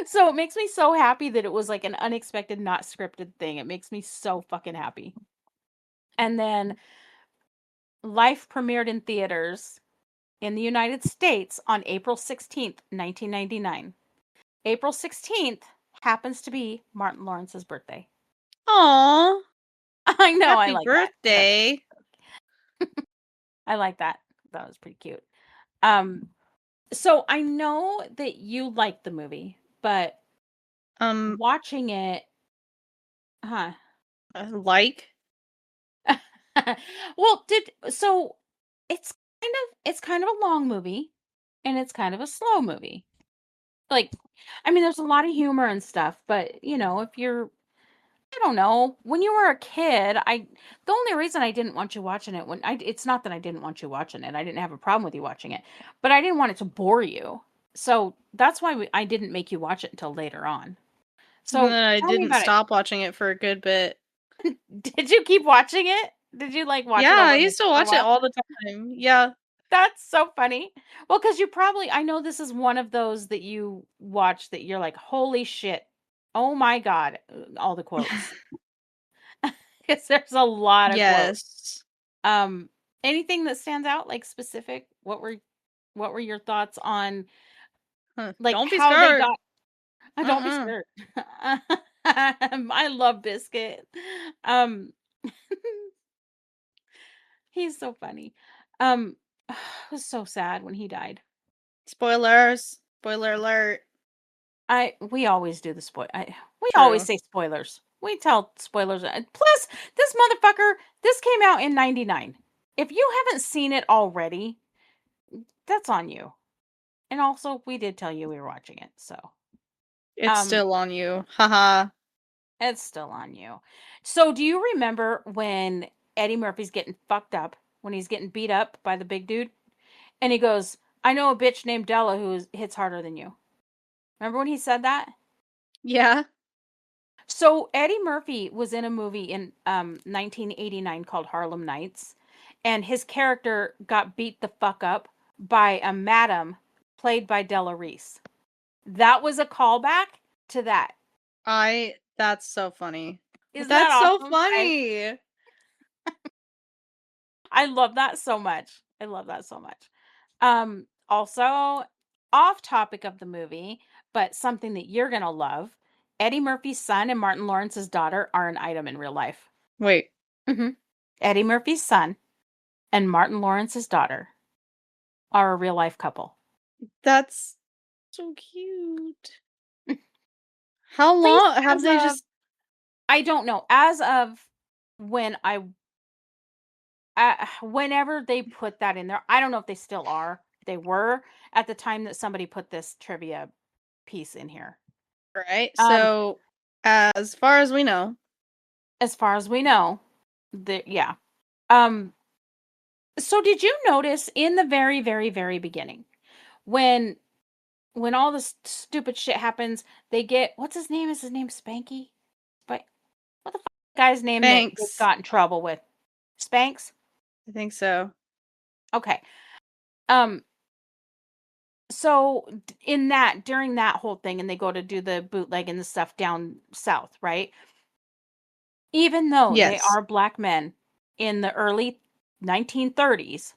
So it makes me so happy that it was like an unexpected not scripted thing. It makes me so fucking happy. And then Life premiered in theaters in the United States on April 16th, 1999. April 16th happens to be Martin Lawrence's birthday. Aw. I know, I Happy like that. That's birthday. I like that. That was pretty cute. Um, so I know that you like the movie, but Um, watching it, huh? like? Well, did so it's kind of a long movie and it's kind of a slow movie. Like, I mean, there's a lot of humor and stuff, but, if you're I don't know, when you were a kid, the only reason I didn't want you watching it it's not that I didn't want you watching it, I didn't have a problem with you watching it, but I didn't want it to bore you. So, that's why I didn't make you watch it until later on. And So, then I tell me didn't about it. stop watching it for a good bit. Did you keep watching it? Did you, like, watch Yeah, it I over and over used to for a watch it while? all the time. Yeah. That's so funny. Well, because you probably I know this is one of those that you watch that you're like, "Holy shit. Oh my god." All the quotes. 'Cause there's a lot of quotes. Yes. Um, Anything that stands out, like, specific? What were your thoughts on, Huh. like, Don't be how they scared. got don't be Mm-mm. scared. I love Biscuit. Um, he's so funny. It was so sad when he died. Spoilers. Spoiler alert. We always do the we always True. say spoilers. We tell spoilers. Plus, this motherfucker, this came out in 99. If you haven't seen it already, that's on you. And also, we did tell you we were watching it, so It's um, still on you. Haha. it's still on you. So, do you remember when Eddie Murphy's getting fucked up when he's getting beat up by the big dude, and he goes, "I know a bitch named Della hits harder than you." Remember when he said that? Yeah. So Eddie Murphy was in a movie in 1989 called Harlem Nights, and his character got beat the fuck up by a madam played by Della Reese. That was a callback to that. That's so funny. Isn't that That's so awesome? funny. I love that so much. I love that so much. Also, off topic of the movie, but something that you're gonna love. Eddie Murphy's son and Martin Lawrence's daughter are an item in real life. Wait. hmm Eddie Murphy's son and Martin Lawrence's daughter are a real life couple. That's so cute. How At least long have as they of, just I don't know, as of when I whenever they put that in there, I don't know if they still are. They were at the time that somebody put this trivia piece in here. Right? Um, So, as far as we know, as far as we know, yeah. Um, so did you notice in the very, very, very beginning when all this stupid shit happens, they get what's his name? Is his name Spanky? But what the guy's name that they thanks. got in trouble with? Spanks? I think so. Okay. Um, so in that during that whole thing, and they go to do the bootleg and the stuff down south, right? Even though they Yes. are black men in the early 1930s,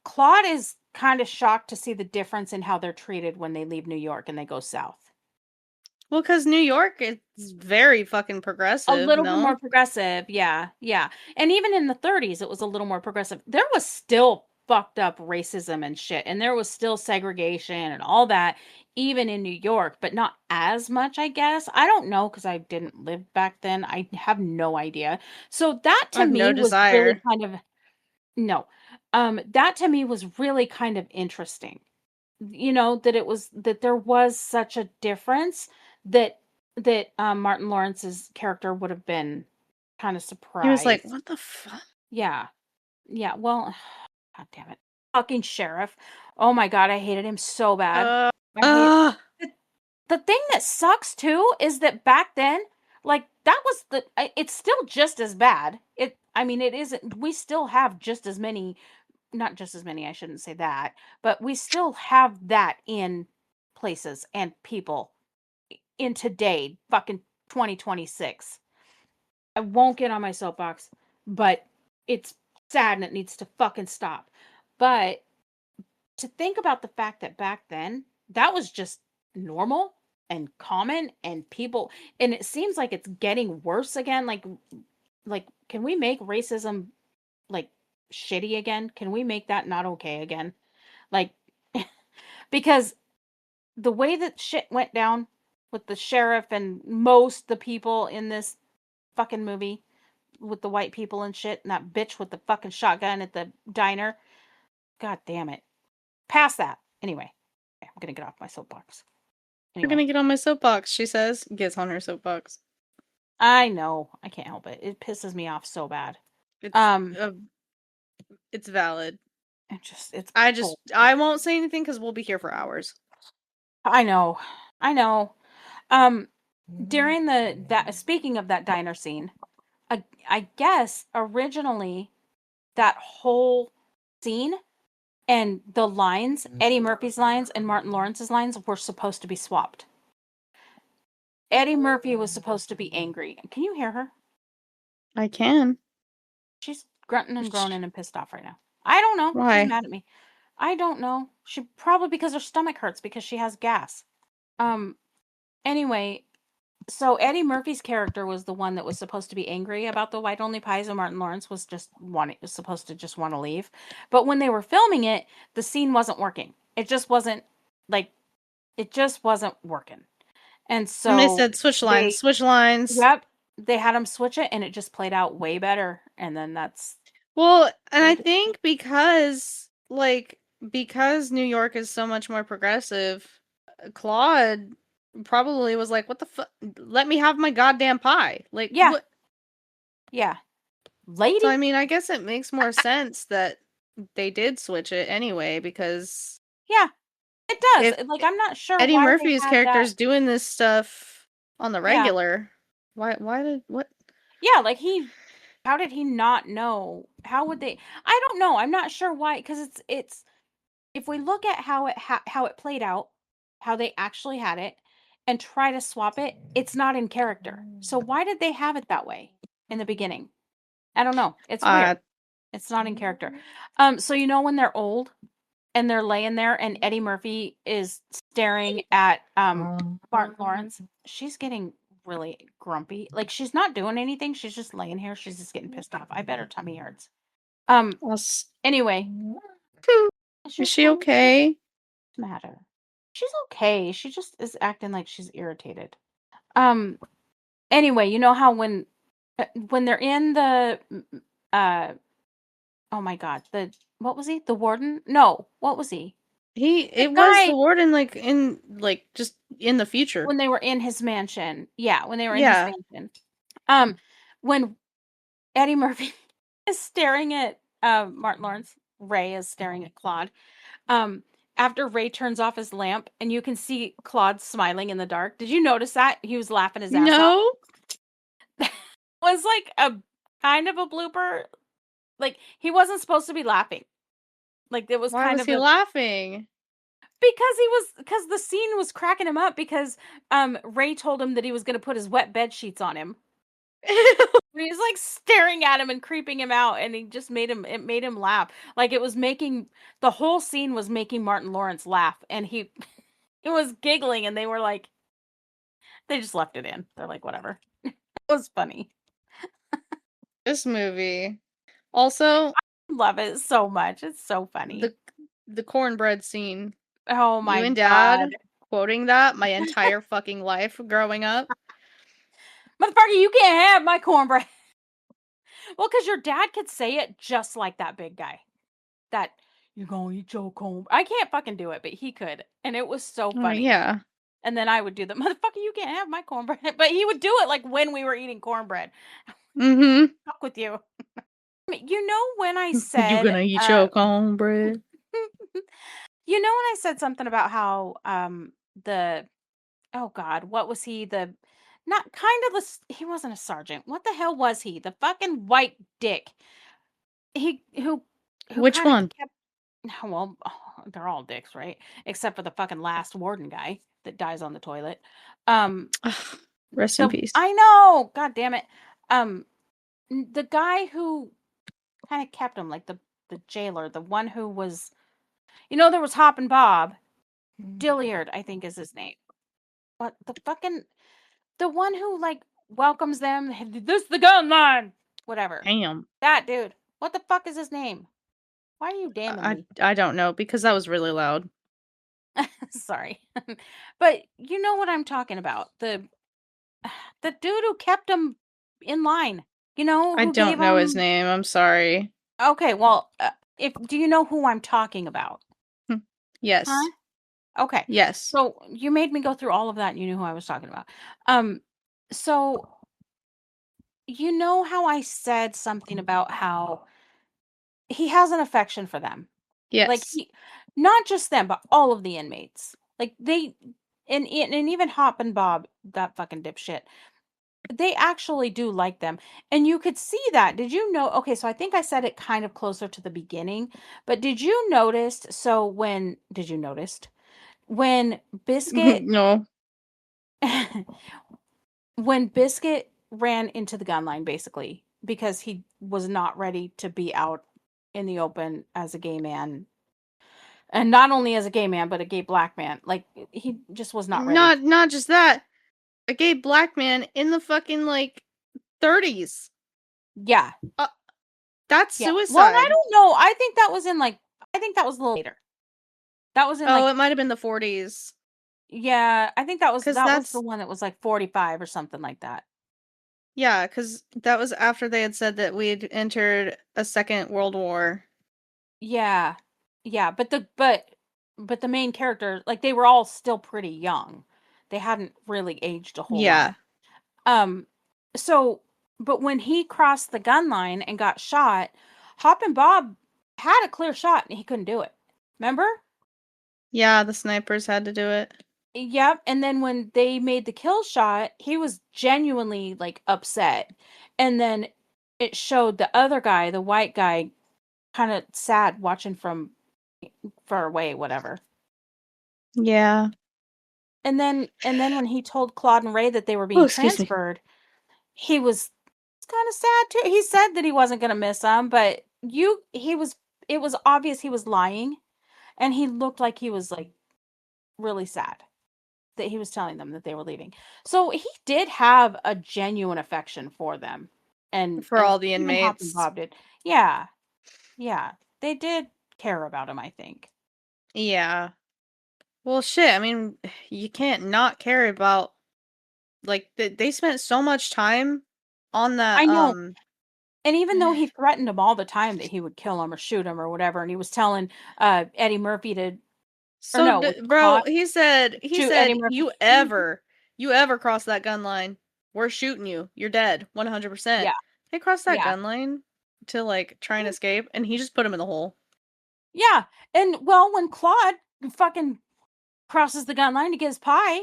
Claude is kind of shocked to see the difference in how they're treated when they leave New York and they go south. Well, because New York is very fucking A progressive, little bit no? more progressive, yeah, yeah. And even in the 30s, it was a little more progressive. There was still fucked up racism and shit, and there was still segregation and all that, even in New York, but not as much, I guess. I don't know because I didn't live back then. I have no idea. So that I to have no me was really desire. kind of no. That to me was really kind of interesting. That it was that there was such a difference that Martin Lawrence's character would have been kind of He was like, surprised. "What the fuck?" Yeah. Yeah, well, god damn it. Fucking sheriff. Oh my god, I hated him so bad. Uh, I hate uh, the, the thing that sucks too is that back then, like that was it's still just as bad. I mean, it isn't we still have just as many not just as many, I shouldn't say that, but we still have that in places and people in today, fucking 2026. I won't get on my soapbox, but it's sad and it needs to fucking stop. But to think about the fact that back then, that was just normal and common and people and it seems like it's getting worse again like can we make racism like shitty again? Can we make that not okay again? Like because the way that shit went down with the sheriff and most the people in this fucking movie with the white people and shit and that bitch with the fucking shotgun at the diner. God damn it. Past that. Anyway, okay, I'm gonna get off my soapbox. "We're Anyway, gonna get on my soapbox," she says. Gets on her soapbox. I know I can't help it. It pisses me off so bad. It's Um, uh, it's valid. it's bull. I won't say anything because we'll be here for hours. I know, I know. Um, during that speaking of that diner scene, I guess originally that whole scene and the lines, Eddie Murphy's lines and Martin Lawrence's lines were supposed to be swapped. Eddie Murphy was supposed to be angry. Can you hear her? I can. She's grunting and groaning and pissed off right now. I don't know. She's Why? mad at me. I don't know. She probably because her stomach hurts because she has gas. Um anyway, so Eddie Murphy's character was the one that was supposed to be angry about the white only pies, and Martin Lawrence was supposed to just want to leave. But when they were filming it, the scene wasn't working. Like it just wasn't working. And And they so said switch lines, they switch lines. yep, they had them switch it and it just played out way better. And then that's Well, and I think because New York is so much more progressive, Claude probably was like, "What the fuck? Let me have my goddamn pie." Like, yeah, what? yeah. So I Lady? mean, I guess it makes more sense that they did switch it anyway because Yeah, it does. if Like I'm not sure Eddie why they Murphy's had character that. is doing this stuff on the Yeah. regular, why did what? Yeah, like how did he not know? How would they I don't know. I'm not sure why cuz it's if we look at how it played out, how they actually had it and try to swap it, it's not in character. So why did they have it that way in the beginning? I don't know. It's weird. Uh, It's not in character. So when they're old and they're laying there and Eddie Murphy is staring at Martin Lawrence, she's getting really grumpy. Like she's not doing anything. She's just laying here. She's just getting pissed off. I bet her tummy hurts. Um us- anyway, is she's she fine. What's okay? the matter? She's okay. She just is acting like she's irritated. Um anyway, you know how when they're in the Oh my god, what was he? The warden? No, what was he? The It was the guy warden, like, just in the future. when they were in his mansion. Yeah, when they were in his Yeah. mansion. When Eddie Murphy is staring at, Martin Lawrence, Ray is staring at Claude, um, after Ray turns off his lamp and you can see Claude smiling in the dark. Did you notice that? He was laughing his ass off. No? Was like a kind of a blooper. Like, he wasn't supposed to be laughing. Like, it was Why kind was of he a laughing? because the scene was cracking him up because, Ray told him that he was gonna put his wet bed sheets on him. And he's, like, staring at him and creeping him out, and he just made him laugh. Like, it was making the whole scene was making Martin Lawrence laugh, and he it was giggling, and they just left it in. They're like, "Whatever." It was funny. This movie. Also, Love it so much. It's so funny. the the cornbread scene. Oh You my and god. dad quoting that my entire fucking life growing up. "Motherfucker, you can't have my cornbread." Well, because your dad could say it just like that big guy. That, "You gonna eat your corn." I can't fucking do it, but he could, and it was so Oh, funny. yeah. And then I would do the, "Motherfucker, you can't have my cornbread." But he would do it, like, when we were eating cornbread. Mhm. Fuck with you. You know when I You said, gonna eat your cornbread? you know when I said something about how, the oh god, what was he? The not kind of the he wasn't a sergeant. What the hell was he? The fucking white dick. He who Which kind of one? kept well, they're all dicks, right? Except for the fucking last warden guy that dies on the toilet. Um Ugh, rest in the peace. I know, god damn it. Um the guy who kind of kept him like the jailer, the one who was there was Hop and Bob. Dilliard, I think is his name. What the fucking the one who, like, welcomes them, "This the gun line." Whatever. Damn. That dude. What the fuck is his name? Why are you damning me? I don't know because that was really loud. Sorry. But you know what I'm talking about. The dude who kept him in line. I Who gave don't know his him name, I'm sorry. Okay, well, if do you know who I'm talking about? Hm. Huh? Yes. Okay. Yes. So you made me go through all of that and you knew who I was talking about. Um so you know how I said something about how he has an affection for them. Like, Yes. he not just them, but all of the inmates. Like, they and even Hop and Bob, that fucking dipshit, they actually do like them, and you could see that. Did you know okay, so I think I said it kind of closer to the beginning, but did you noticed when Biscuit No. when Biscuit ran into the gun line, basically, because he was not ready to be out in the open as a gay man, and not only as a gay man, but a gay black man. Like, he just was not ready. Not just that. A gay black man in the fucking, like, 30s. Yeah, Uh, that's yeah. Well, I suicide. don't know. I think that was a little later. That was in, Oh, like it might have been the 40s. yeah, I think Cause that was the that's one that was, like, 45 or something like that. yeah, cause that was after they had said that we'd entered a second world war. Yeah. Yeah, but the main character, like, they were all still pretty young. They hadn't really aged a whole lot. Yeah. Um, so but when he crossed the gun line and got shot, Hop and Bob had a clear shot and he couldn't do it. Remember? Yeah, the snipers had to do it. Yep. And then when they made the kill shot, he was genuinely, like, upset. And then it showed the other guy, the white guy, kind of sad watching from far away, whatever. Yeah. And then when he told Claude and Ray that they were Oh, being excuse me. transferred, he was kind of sad too. He said that he wasn't going to miss them, but you he was it was obvious he was lying, and he looked like he was, like, really sad that he was telling them that they were leaving. So he did have a genuine affection for them. For And all the him and Hop and inmates. Bob did. Yeah. Yeah. They did care about him, I think. Yeah. Well, shit, I mean, you can't not care about like they spent so much time on that I know. And even though he threatened him all the time that he would kill him or shoot him or whatever, and he was telling Eddie Murphy to, or So, no, was it bro, Claude? he Shoot Eddie said, Murphy. you ever cross that gun line, we're shooting you. You're dead, 100%. Yeah, They crossed that yeah, gun line to like try and escape, and he just put him in the hole. yeah. And well, when Claude fucking crosses the gun line to get his pie,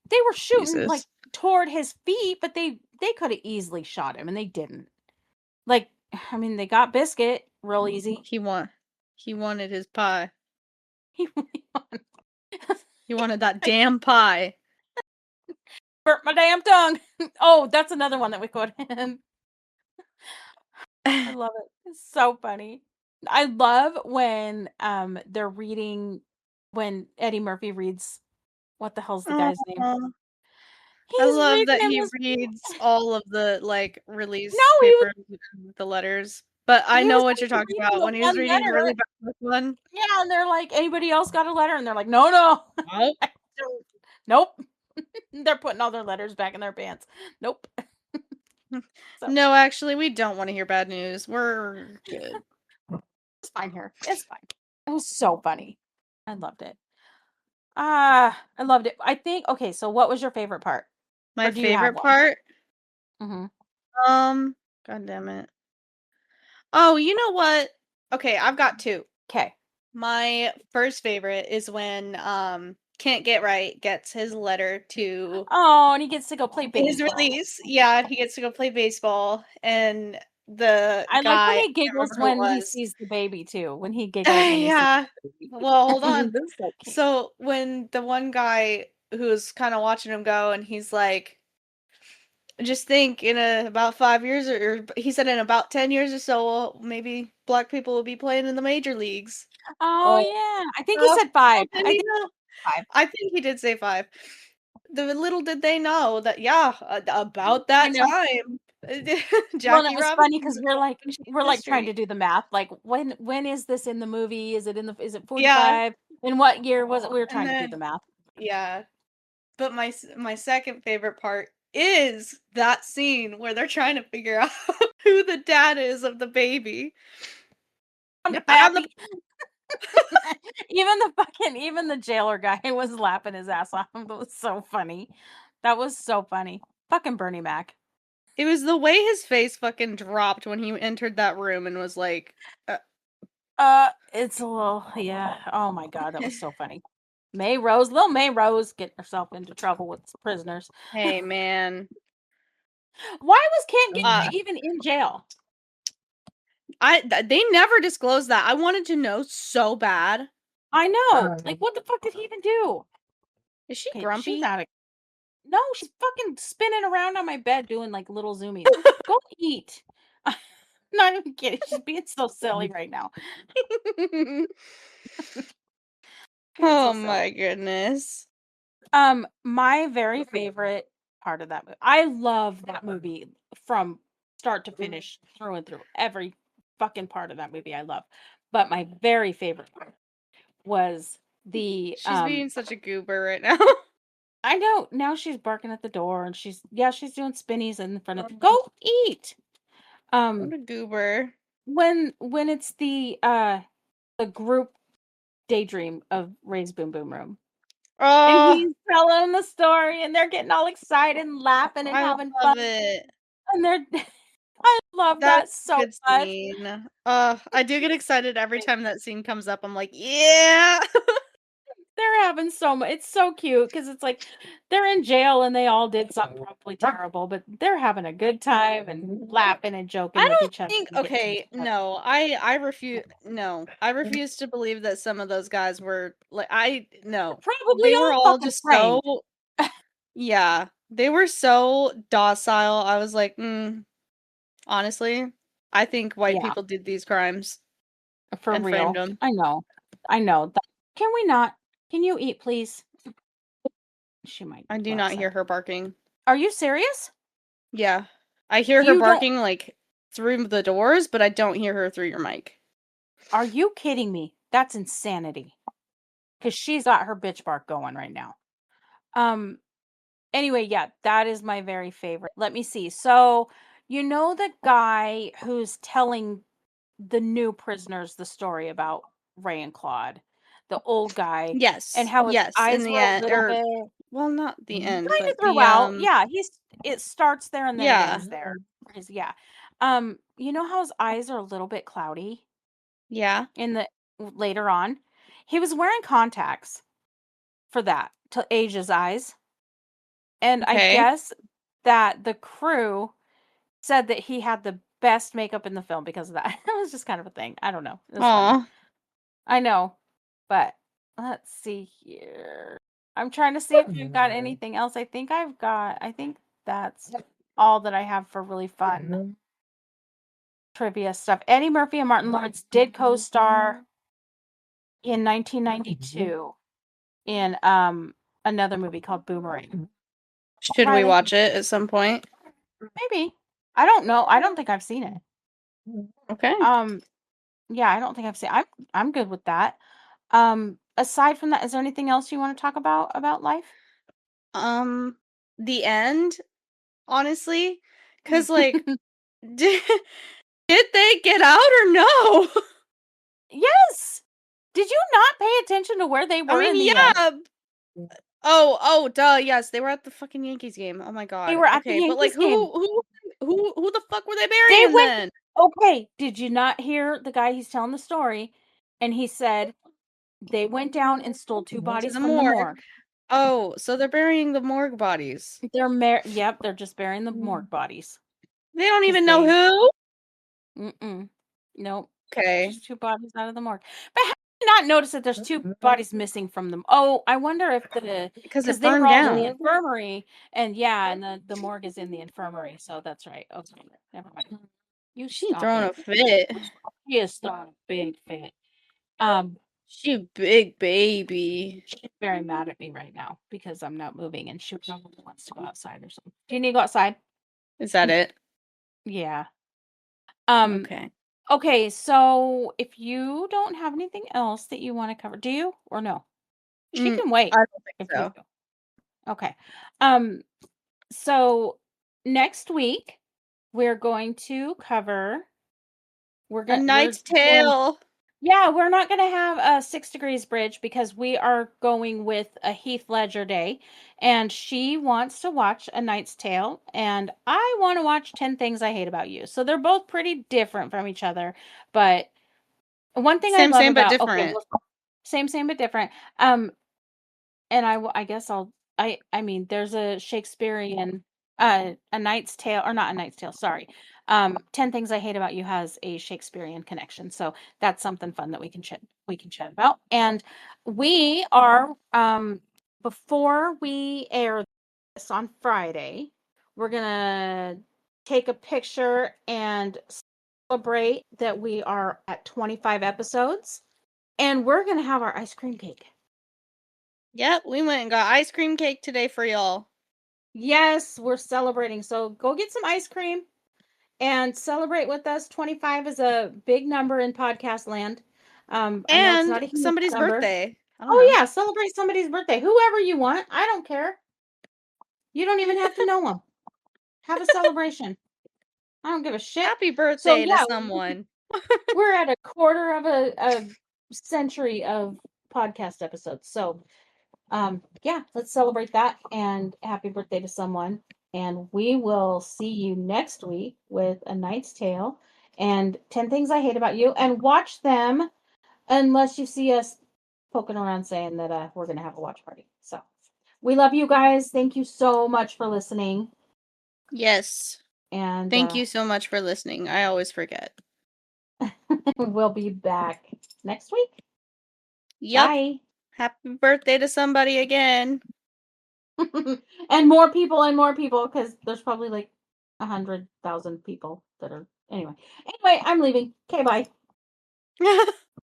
they were shooting like Jesus, toward his feet, but they could have easily shot him, and they didn't. Like, I mean, they got Biscuit real easy. he wanted his pie. He really He wanted that damn pie. burnt my damn tongue. Oh, that's another one that we quoted in. I love it. It's so funny. I love when they're reading, when Eddie Murphy reads, what the hell's the guy's name? Aw. I He's love reading that him he his reads all of the like no, release he was papers and the letters. But I he was know what you're only talking reading about the when he was one reading the really letter. bad one. Yeah, and they're like, anybody else got a letter? And they're like, no, no. Nope. I don't. Nope. They're putting all their letters back in their pants. Nope. So No, actually, we don't want to hear bad news. We're good. it's fine here. It's fine. It was so funny. I loved it. Ah, I loved it. I think okay, so what was your favorite part? My Or do you have favorite one? part, Mhm. God damn it. Oh, you know what? Okay, I've got two. 'Kay. My first favorite is when Can't Get Right gets his letter to Oh, and he gets to go play his baseball. release. Yeah, he gets to go play baseball, and the I like guy, when I he can't giggles remember who it when he was. sees the baby too, when he giggles when he sees Yeah. the baby. Well, hold on. That's so cute. So when the one guy who's kind of watching him go, and he's like, just think in about 5 years, or he said in about 10 years or so, maybe black people will be playing in the major leagues. Oh, Oh, yeah. I think he oh, said 5. did I he think know? 5. I think he did say 5. The little did they know that, yeah, about I that know. time, Well, and it Jackie was funny Robinson because would we're go like ancient we're like trying to history. do the math. Like when is this in the movie? Is it Yeah, 45? In what year was it? We were and trying to do the then math. yeah, but my second favorite part is that scene where they're trying to figure out who the dad is of the baby. I'm the I found the pappy. Even the jailer guy was laughing his ass off. It was so funny. That was so funny. Fucking Bernie Mac. It was the way his face fucking dropped when he entered that room and was like, It's a little, yeah. Oh my god, that was so funny. Little May Rose getting herself into trouble with prisoners. "Hey, man." Why was Can't Get Uh, Right even in jail? they never disclosed that. I wanted to know so bad. I know. Like, what the fuck did he even do? Is she Okay, she's grumpy? out of. No, she's fucking spinning around on my bed doing like little zoomies. Go eat. Not even kidding. She's being so silly right now. Being so Oh silly. my goodness. My very favorite part of that movie. I love that movie from start to finish, through and through. Every fucking part of that movie I love. But my very favorite part was the She's being such a goober right now. I know now she's barking at the door and she's doing spinnies in front of go eat. What Um a goober. when it's the group daydream of Ray's Boom Boom Room. And Oh, he's telling them the story, and they're getting all excited and laughing and I having fun, love it. and they're I love That's that a so good much. scene. I do get excited every time that scene comes up. I'm like, yeah. They're having so much. It's so cute because it's like they're in jail and they all did something probably terrible, but they're having a good time and laughing and joking I with don't each other think and getting okay, each other. no. I refuse no. I refuse to believe that some of those guys were like I no. Probably They were all all fucking just so framed yeah. They were so docile. I was like, honestly, I think white yeah, people did these crimes for and framed real. them. I know. Can we not? Can you eat, please? She might I do go not hear outside. her barking. Are you serious? Yeah. I hear her You don't barking like through the doors, but I don't hear her through your mic. Are you kidding me? That's insanity. Because she's got her bitch bark going right now. Um, anyway, yeah, that is my very favorite. Let me see. So You know the guy who's telling the new prisoners the story about Ray and Claude, the old guy, and Yes, how his yes, in eyes the were a end, little or bit well, not the end, kind of but the throughout. Yeah, it starts there and then it yeah, ends there. Yeah. You know how his eyes are a little bit cloudy yeah, in the later on? He was wearing contacts for that to age his eyes. And I okay. guess that the crew said that he had the best makeup in the film because of that. It was just kind of a thing. I don't know. It was funny. Aw. I know, but let's see here. I'm trying to see if you've got anything else. I think that's all that I have for really fun trivia stuff. Eddie Murphy and Martin Lawrence did co-star in 1992 in another movie called Boomerang. Should we Riley, watch it at some point? maybe. I don't know. I don't think I've seen it. Okay. Um, yeah, I don't think I've seen. I'm good with that. Aside from that, is there anything else you want to talk about life? Um, the end, honestly, because like, did did they get out or no? Yes. Did you not pay attention to where they I were in mean, the end? yeah. Oh, duh, yes, they were at the fucking Yankees game. Oh my They god. were at the Okay, but like, Yankees game. who the fuck were they They burying went. then? Okay, did you not hear the guy he's telling the story? And he said they went down and stole two To bodies the from the morgue. morgue. Oh, so they're burying the morgue bodies. Yep, they're just burying the morgue bodies They don't because even know they who? mm-mm. Nope. Okay. Just two bodies out of the morgue. But how did you not notice that there's two bodies missing from them? Oh, I wonder if Because because it they were burned all in the down. infirmary, and yeah, and the morgue is in the infirmary, so that's right. Okay, never mind. You She stop throwing it. a fit. She is throwing a big fit. Um, She big baby. she's very mad at me right now because I'm not moving, and she probably wants to go outside or something. Do you need to go outside? Is that it? Yeah. Um, Okay. okay, so if you don't have anything else that you want to cover, do you or no? She Mm, can wait I don't think if you so. do. Okay. Um, so next week we're going to cover A we're Knight's going Tale. yeah, we're not going to have a 6 Degrees Bridge because we are going with a Heath Ledger day and she wants to watch A Knight's Tale and I want to watch 10 Things I Hate About You. So they're both pretty different from each other, but one thing I Same, love same, but about okay, different. well, same but different. Um and I guess I mean, there's a Shakespearean, A Knight's Tale or not A Knight's Tale, sorry. 10 Things I Hate About You has a Shakespearean connection, so that's something fun that we can chat about. And we are, before we air this on Friday, we're gonna take a picture and celebrate that we are at 25 episodes, and we're gonna have our ice cream cake. Yep, we went and got ice cream cake today for y'all. Yes, we're celebrating. So go get some ice cream and celebrate with us. 25 is a big number in podcast land. I know it's And not a huge somebody's number. birthday. I don't Oh know. yeah, celebrate somebody's birthday. Whoever you want. I don't care. You don't even have to know them. Have a celebration. I don't give a shit. Happy So birthday to yeah, someone. we're at a quarter of a century of podcast episodes. So yeah, let's celebrate that and happy birthday to someone. And we will see you next week with A Knight's Tale and 10 Things I Hate About You. And watch them unless you see us poking around saying that we're going to have a watch party. So we love you guys. Thank you so much for listening. Yes. And Thank you so much for listening. I always forget. we'll be back next week. Yup. Bye. Happy birthday to somebody again. And more people because there's probably like 100,000 people that are anyway. I'm leaving. Okay, bye.